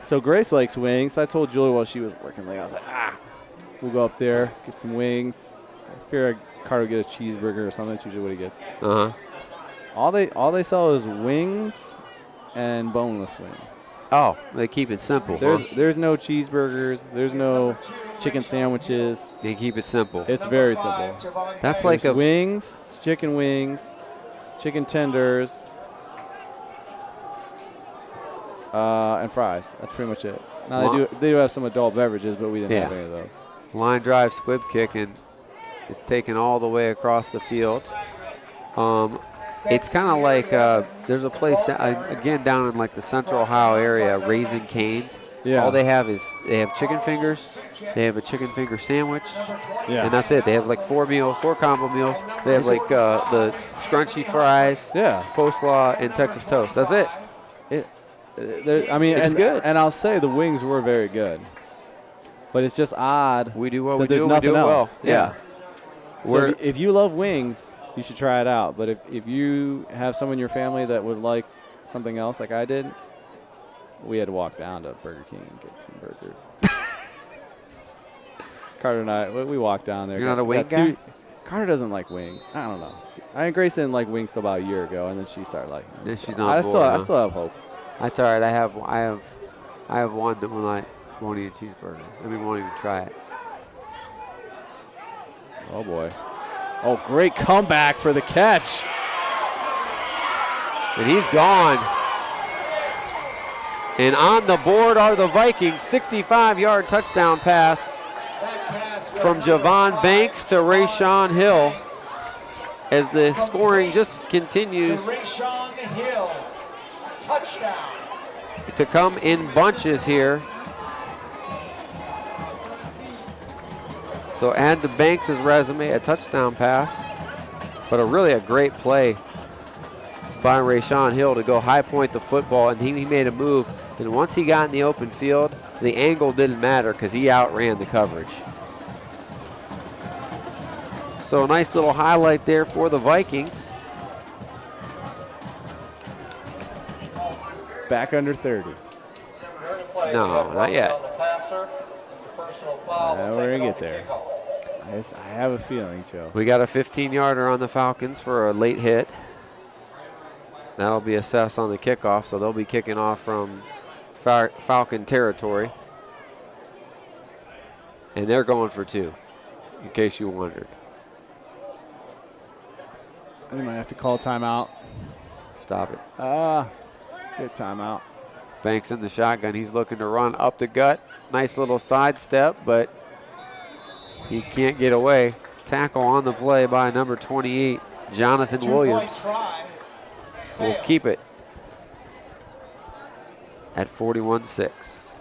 So Grace likes wings. So I told Julie while she was working late, I was like, we'll go up there, get some wings. I figure Carter would get a cheeseburger or something. That's usually what he gets. All they sell is wings and boneless wings. oh, they keep it simple. There's no cheeseburgers. There's no chicken sandwiches. They keep it simple. It's very simple. That's like There's a wings, chicken tenders, and fries. That's pretty much it. Now they do have some adult beverages, but we didn't have any of those. line drive squib kick, and it's taken all the way across the field. It's kind of like there's a place again down in like the Central Ohio area, Raising Cane's. Yeah. All they have is they have chicken fingers, they have a chicken finger sandwich, and that's it. They have like 4 combo meals. They have like the scrunchy fries, coleslaw, and Texas toast. That's it. It's good. And I'll say the wings were very good, but it's just odd. We do what we there's do. Nothing we do it else. well. Yeah. So if you love wings, you should try it out. But if you have someone in your family that would like something else, like I did, we had to walk down to Burger King and get 2 burgers. Carter and I, we walked down there. You're not a wing guy? Carter doesn't like wings. I don't know. Grace didn't like wings till about a year ago, and then she started liking them. Then she's not. I still have hope. That's all right. I have one that won't eat a cheeseburger. Won't even try it. Oh boy. Oh, great comeback for the catch. And he's gone. And on the board are the Vikings. 65-yard touchdown pass from Javon Banks to Rayshawn Hill as the scoring just continues Rayshawn Hill, touchdown. to come in bunches here. So add to Banks' resume a touchdown pass, but a great play by Rayshawn Hill to go high point the football, and he made a move. And once he got in the open field, the angle didn't matter because he outran the coverage. So a nice little highlight there for the Vikings. Back under 30. No, not yet. We're going to get there. I have a feeling, Joe. We got a 15-yarder on the Falcons for a late hit. That'll be assessed on the kickoff, so they'll be kicking off from Falcon territory. And they're going for 2, in case you wondered. They might have to call timeout. Stop it. Good timeout. Banks in the shotgun. He's looking to run up the gut. Nice little sidestep, but he can't get away. Tackle on the play by number 28, Jonathan Williams. Will keep it at 41-6.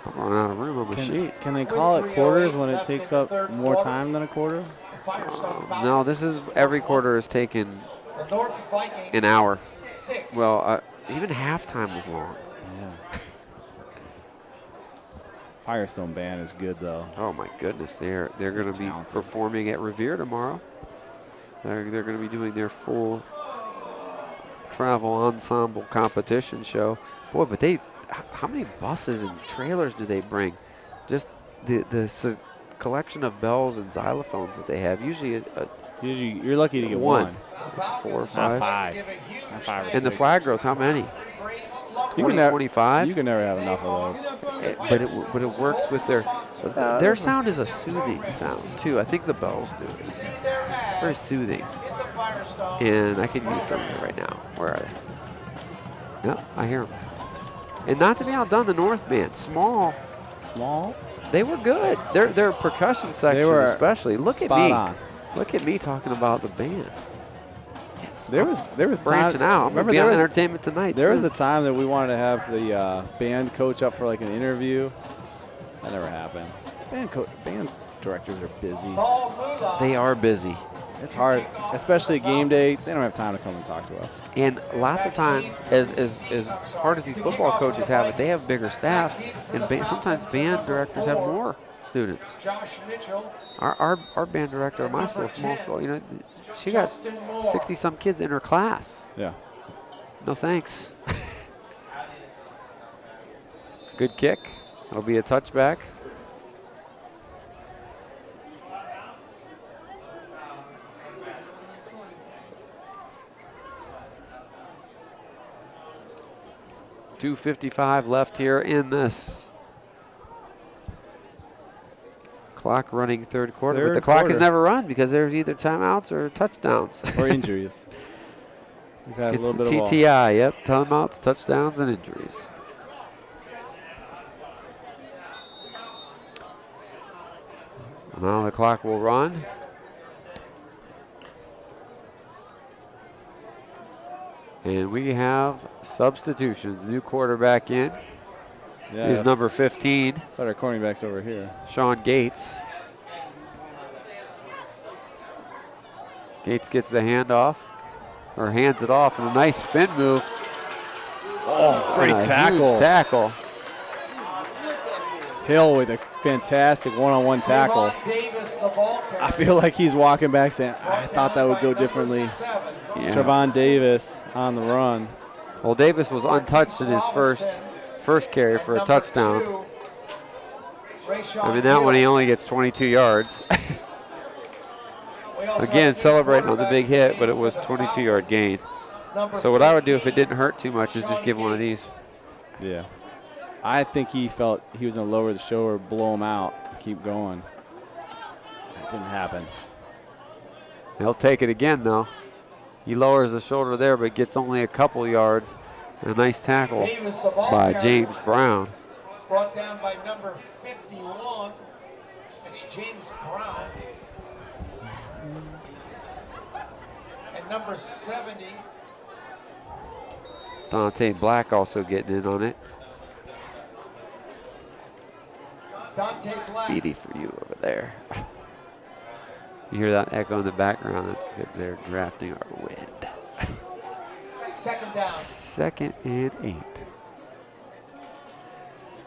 I'm running out of room on the sheet. Can they call it quarters when it takes up more time than a quarter? No, this is every quarter is taken an hour. Well, even halftime was long. Yeah. Firestone band is good though. Oh my goodness, they're going to be performing at Revere tomorrow. They're going to be doing their full travel ensemble competition show. Boy, but how many buses and trailers do they bring? Just the collection of bells and xylophones that they have. Usually you're lucky to get one. 4 or 5. Not five or and the six. flag girls, how many? You can never, 25? You can never have enough of those. But it works with their sound is a soothing sound too. I think the bells do. It's very soothing. And I can use some of it right now. Where are they? Yep, I hear them. And not to be outdone, the North Band, small. They were good. Their percussion section, especially. Look at me. On. Look at me talking about the band. There was branching out. Remember, there was Entertainment Tonight. There was a time that we wanted to have the band coach up for like an interview. That never happened. Band directors are busy. They are busy. It's hard, especially game day. They don't have time to come and talk to us. And lots of times, as hard as these football coaches have it, they have bigger staffs, and sometimes band directors have more students. Our band director at my school, small school, you know, she got 60-some kids in her class. Yeah. No thanks. Good kick. It'll be a touchback. .255 left here in this. Clock running third quarter, but the clock has never run because there's either timeouts or touchdowns. Or injuries. We've had It's a little the bit of TTI, yep, timeouts, touchdowns, and injuries. Now the clock will run. And we have substitutions. New quarterback in. Yeah, He's number 15. Start our cornerbacks over here. Sean Gates. Gates gets the handoff, or hands it off, and a nice spin move. Oh, great tackle. Huge tackle. Hill with a fantastic one-on-one tackle. I feel like he's walking back saying, I thought that would go differently. Yeah. Trevon Davis on the run. Well, Davis was untouched in his first carry for a touchdown. I mean, that one he only gets 22 yards. Again, celebrating on the big hit, but it was 22-yard gain. So what I would do if it didn't hurt too much is just give one of these. Yeah. I think he felt he was going to lower the shoulder, blow him out, and keep going. That didn't happen. He'll take it again, though. He lowers the shoulder there, but gets only a couple yards. A nice tackle by James Brown. Brought down by number 51. It's James Brown. And number 70. Dante Black also getting in on it. Dante Black. Speedy for you over there. You hear that echo in the background? That's because they're drafting our wind. Second down. 2nd and 8.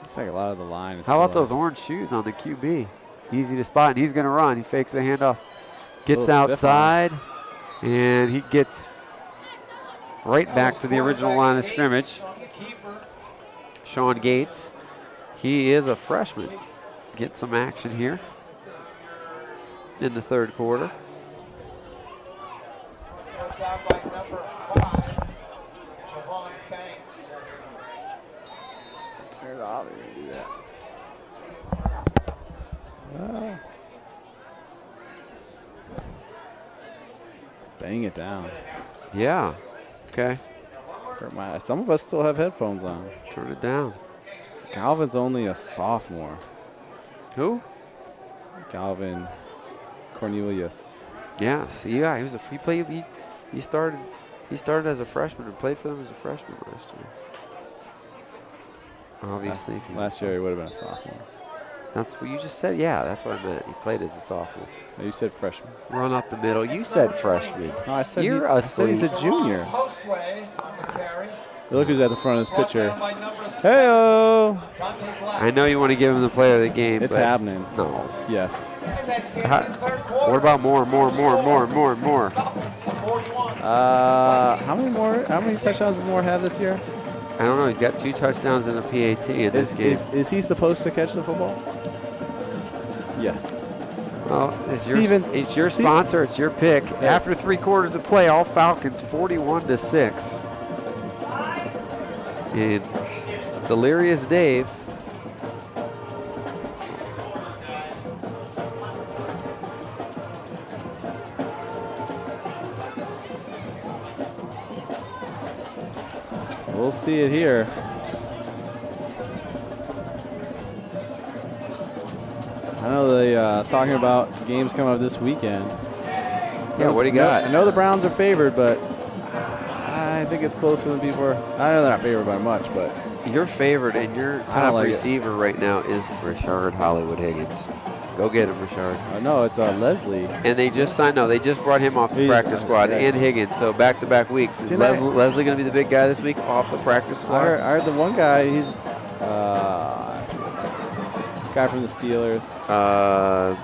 Looks like a lot of the line is How about still those orange shoes on the QB? Easy to spot, and he's going to run. He fakes the handoff. Gets outside, and he gets right back to the original line of scrimmage. Sean Gates. He is a freshman. Get some action here in the third quarter. Brought down by number 5, Javon Banks. Turn it off. They're going to do that. Bang it down. Yeah. Okay. Some of us still have headphones on. Turn it down. So Calvin's only a sophomore. Who? Calvin Cornelius. Yes, yeah, he started as a freshman and played for them as a freshman last year. Obviously, Last year he would have been a sophomore. That's what you just said. Yeah, that's what I meant. He played as a sophomore. No, you said freshman. Run up the middle. You said freshman. No, I said I said he's a junior. Postway on the carry. Look who's at the front of this Brought picture. down by number 6, Hey-o! Dante Black. I know you want to give him the player of the game. It's but happening. No. Yes. And that's the end of the third quarter. What about more? Falcons 41. How many touchdowns does Moore have this year? I don't know. He's got 2 touchdowns and a PAT in this game. Is he supposed to catch the football? Yes. Well, it's Stevens- your sponsor. It's your pick. After 3 quarters of play, all Falcons 41-6. And Delirious Dave. We'll see it here. I know they talking about games coming up this weekend. Yeah, what do you got? I know the Browns are favored, but I think it's closer than people are. I know they're not favored by much, but Your favorite and your I don't top like it. receiver right now is Rashard Hollywood Higgins. Go get him, Rashard. no, it's Leslie. And they just brought him off the He's- practice squad yeah. and Higgins. So back-to-back weeks. Is Didn't I- Leslie going to be the big guy this week off the practice I squad? heard the one guy. He's I forget his name. Guy from the Steelers.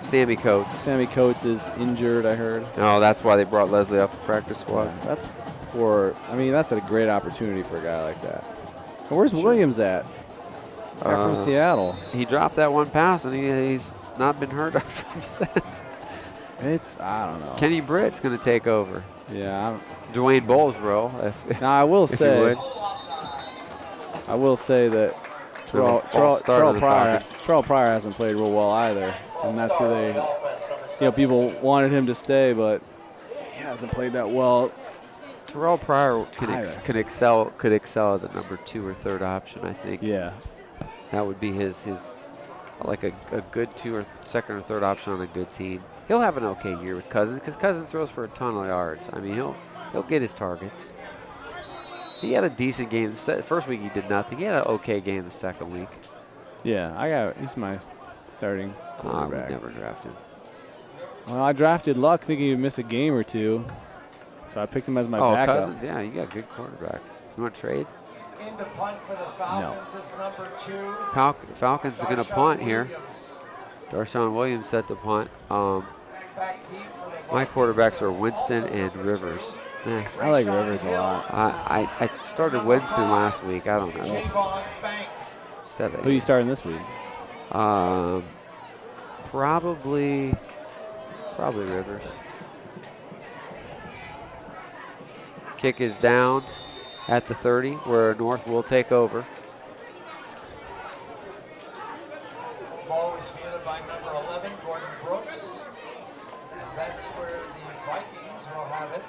Sammy Coates. Sammy Coates is injured. I heard. Oh, that's why they brought Leslie off the practice squad. That's poor. I mean, that's a great opportunity for a guy like that. And where's Williams at? Guy from Seattle. He dropped that one pass, and he's not been heard of since. I don't know. Kenny Britt's going to take over. Yeah. Dwayne Bowles' role. Now I will if you say. would. I will say that Been a false start on the Falcons. Terrell Pryor hasn't played real well either, and that's who they. People wanted him to stay, but he hasn't played that well. Terrell Pryor could Either. excel as a number 2 or 3rd option, I think. Yeah. That would be his like a good 2 or 2nd or 3rd option on a good team. He'll have an okay year with Cousins because Cousins throws for a ton of yards. I mean, he'll get his targets. He had a decent game. First week he did nothing. He had an okay game the second week. Yeah, he's my starting I quarterback. would never draft him. Well, I drafted Luck thinking he'd miss a game or two, so I picked him as my backup. Cousins, yeah, you got good quarterbacks. You want to trade? In the punt for the Falcons is number 2. Falcons are going to punt here. Darshawn Williams set the punt. Back deep for the My quarterbacks are Winston and Rivers. I like Rivers a lot. I started Winston last week. I don't know. Javon Banks. Who are you starting this week? Probably Rivers. Kick is down at the 30, where North will take over. Ball was fielded by number 11, Gordon Brooks. And that's where the Vikings will have it.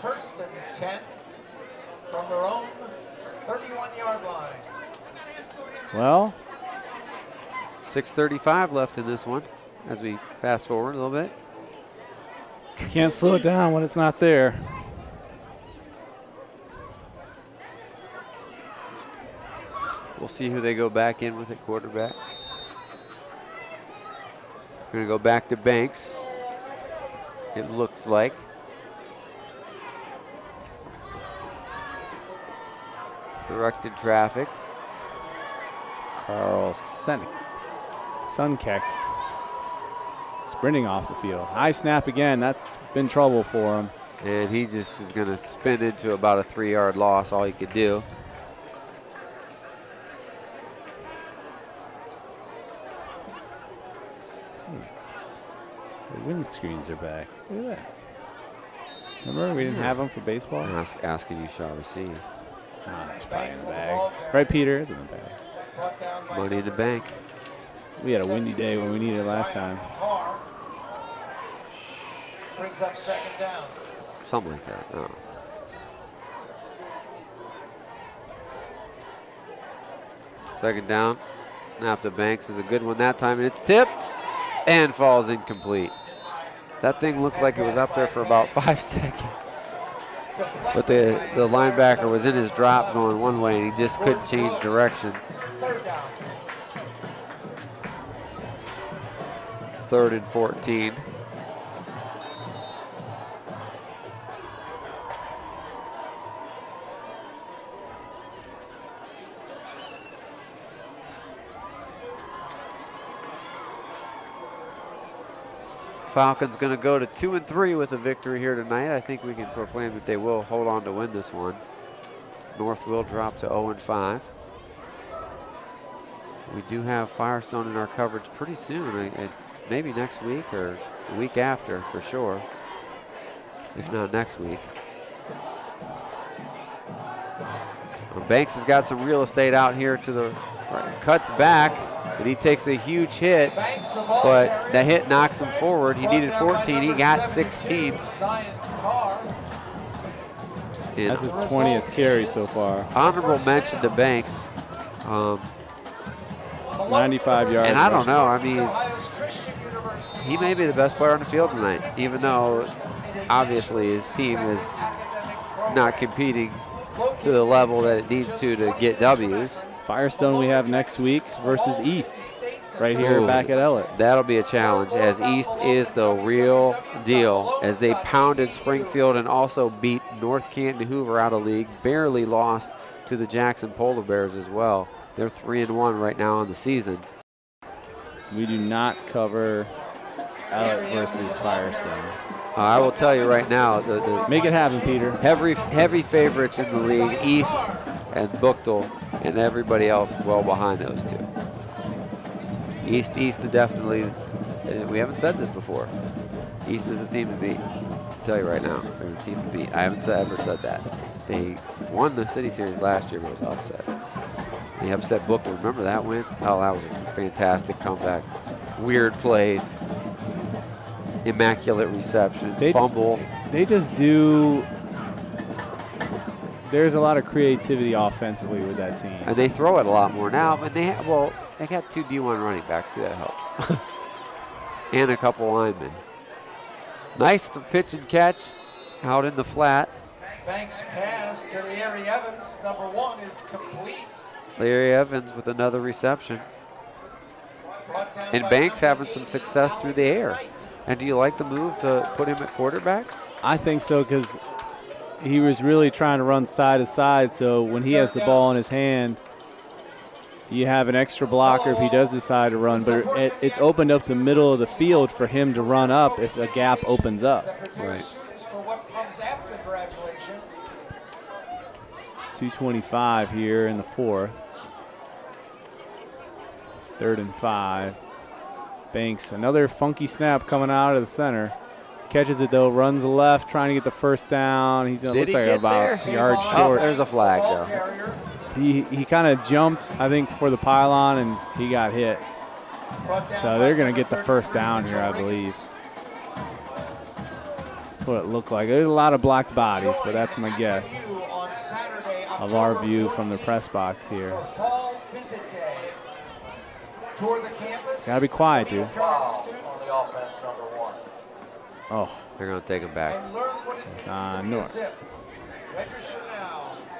1st and 10 from their own 31-yard line. Well, 6:35 left in this one as we fast forward a little bit. you can't slow it down when it's not there. We'll see who they go back in with at quarterback. Going to go back to Banks, it looks like. Directed traffic. Carl Sunkek sprinting off the field. High snap again. That's been trouble for him. And he just is going to spin into about a 3-yard loss, all he could do. The windscreens are back. Look at that. Remember we didn't have them for baseball? Asking you shall receive. Oh, it's probably in the bag. Right, Peter? It's in the bag. Brought down by Money in the bank. We had a windy day when we needed it last time. Carr. Brings up 2nd down. Something like that. Oh. Second down. Snap to Banks is a good one that time, and it's tipped and falls incomplete. That thing looked like it was up there for about 5 seconds. But the linebacker was in his drop going one way, and he just couldn't change direction. Third and 14. Falcons going to go to 2-3 with a victory here tonight. I think we can proclaim that they will hold on to win this one. North will drop to 0-5. We do have Firestone in our coverage pretty soon. Maybe next week or the week after for sure, if not next week. Well, Banks has got some real estate out here to the right. Cuts back, but he takes a huge hit, but the hit knocks him forward. He needed 14, he got 16. And that's his 20th carry so far. Honorable mention to Banks. 95 yards. And I don't know, I mean, he may be the best player on the field tonight, even though obviously his team is not competing to the level that it needs to get W's. Firestone we have next week versus East, right here back at Ellet. That'll be a challenge, as East is the real deal, as they pounded Springfield and also beat North Canton Hoover out of league, barely lost to the Jackson Polar Bears as well. They're 3-1 right now on the season. We do not cover Ellet versus Firestone. I will tell you right now, make it happen, Peter. Heavy favorites in the league, East and Buchtel, and everybody else well behind those two. East definitely, we haven't said this before. East is a team to beat. I'll tell you right now, they're a team to beat. I haven't ever said that. They won the City Series last year, but it was upset. They upset Buchtel. Remember that win? Oh, that was a fantastic comeback. Weird plays. Immaculate reception, fumble. They just do. There's a lot of creativity offensively with that team. And they throw it a lot more now, but they got 2 D1 running backs too, that helps. And a couple linemen. Nice to pitch and catch out in the flat. Banks pass to Larry Evans, number 1 is complete. Larry Evans with another reception. And Banks having some success through the air. And do you like the move to put him at quarterback? I think so, because he was really trying to run side to side. So when he has the ball in his hand, you have an extra blocker if he does decide to run. But it's opened up the middle of the field for him to run up if the gap opens up. Right. 2:25 here in the 4th. 3rd and 5. Banks, another funky snap coming out of the center. Catches it though, runs left, trying to get the first down. He's gonna look like about a yard short. There's a flag though. He kind of jumped, I think, for the pylon, and he got hit. So they're gonna get the first down here, I believe. That's what it looked like. There's a lot of blocked bodies, but that's my guess of our view from the press box here. Gotta be quiet, dude. Oh. They're going to take him back. North.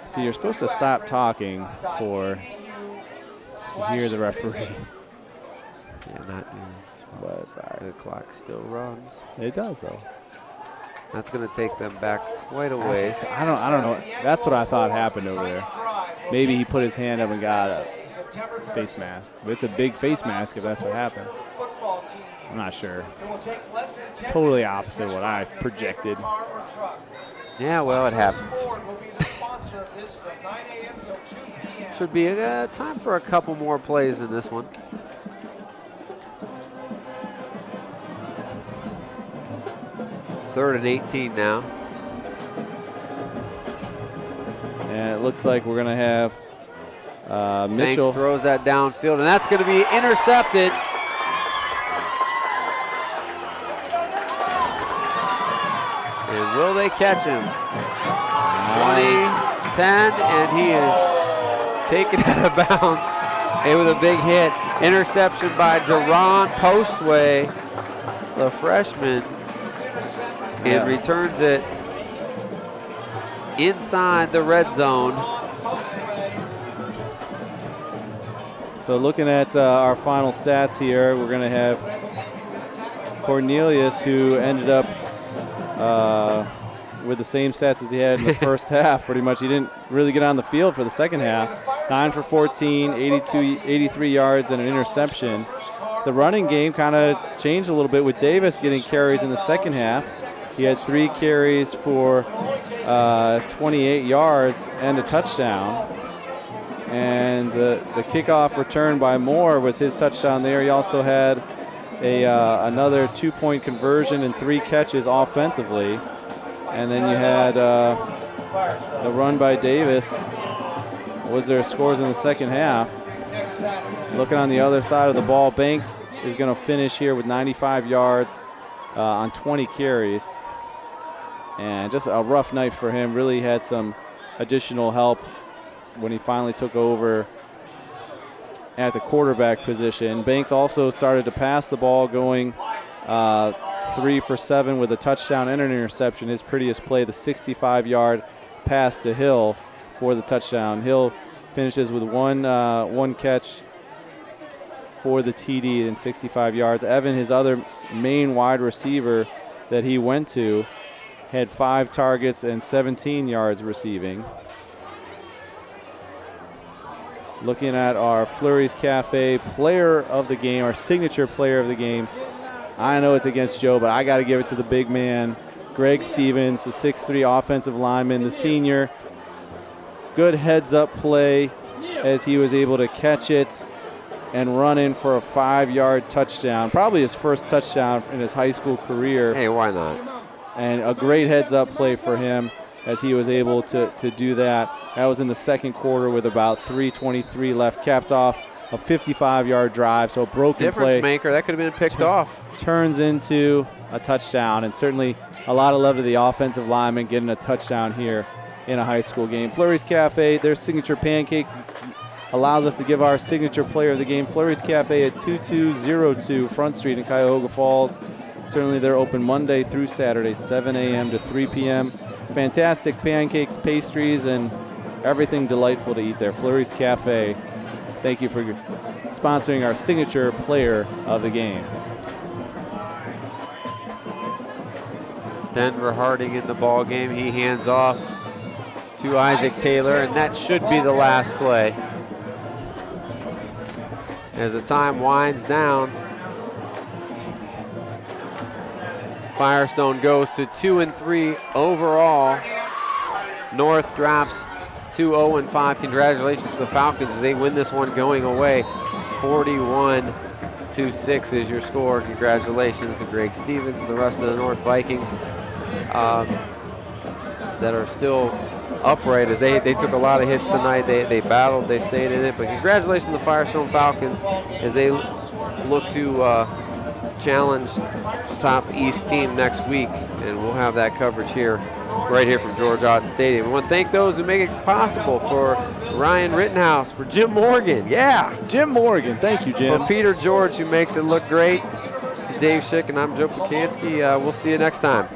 See, you're supposed to stop talking to hear the referee. Yeah, not you. But it's all right. The clock still runs. It does, though. That's going to take them back quite a ways. I don't know. That's what I thought happened over there. Maybe he put his hand up and got a face mask. But it's a big face mask if that's what happened. I'm not sure. Totally opposite of what I projected. Yeah, well, it happens. Should be time for a couple more plays in this one. Third and 18 now. And it looks like we're going to have Mitchell. Banks throws that downfield, and that's going to be intercepted. And will they catch him? 20, 10, and he is taken out of bounds Hey, with a big hit. Interception by Duran Postway, the freshman, and returns it inside the red zone. So looking at our final stats here, we're going to have Cornelius, who ended up with the same stats as he had in the first half. Pretty much, he didn't really get on the field for the second half. 9 for 14, 83 yards, and an interception. The running game kind of changed a little bit with Davis getting carries in the second half. He had 3 carries for 28 yards and a touchdown. And the kickoff return by Moore was his touchdown there. He also had another 2-point conversion and 3 catches offensively. And then you had the run by Davis. Was there scores in the second half? Looking on the other side of the ball, Banks is going to finish here with 95 yards on 20 carries. And just a rough night for him. Really had some additional help when he finally took over at the quarterback position. Banks also started to pass the ball, going 3 for 7 with a touchdown and an interception. His prettiest play, the 65-yard pass to Hill for the touchdown. Hill finishes with one catch for the TD and 65 yards. Evan, his other main wide receiver that he went to, had 5 targets and 17 yards receiving. Looking at our Flurry's Cafe player of the game, our signature player of the game. I know it's against Joe, but I got to give it to the big man, Greg Stevens, the 6'3" offensive lineman, the senior. Good heads-up play as he was able to catch it and run in for a 5-yard touchdown. Probably his first touchdown in his high school career. Hey, why not? And a great heads-up play for him as he was able to do that. That was in the second quarter with about 3:23 left, capped off a 55-yard drive. So a broken Difference play. maker. That could have been picked off. Turns into a touchdown, and certainly a lot of love to the offensive lineman getting a touchdown here in a high school game. Flurry's Cafe, their signature pancake allows us to give our signature player of the game. Flurry's Cafe at 2202 Front Street in Cuyahoga Falls. Certainly they're open Monday through Saturday, 7 a.m. to 3 p.m. Fantastic pancakes, pastries, and everything delightful to eat there. Flurry's Cafe, thank you for sponsoring our signature player of the game. Denver Harding in the ball game. He hands off to Isaac Taylor, and that should be the last play. As the time winds down, Firestone goes to 2-3 overall. North drops to 0-5. Congratulations to the Falcons as they win this one going away. 41-6 is your score. Congratulations to Greg Stevens and the rest of the North Vikings that are still upright as they took a lot of hits tonight. They battled, they stayed in it. But congratulations to the Firestone Falcons as they look to challenge the top East team next week, and we'll have that coverage here, right here from George Otten Stadium. We want to thank those who make it possible. For Ryan Rittenhouse, for Jim Morgan, Jim Morgan, thank you, Jim. For Peter George, who makes it look great. Dave Schick, and I'm Joe Pacansky. We'll see you next time.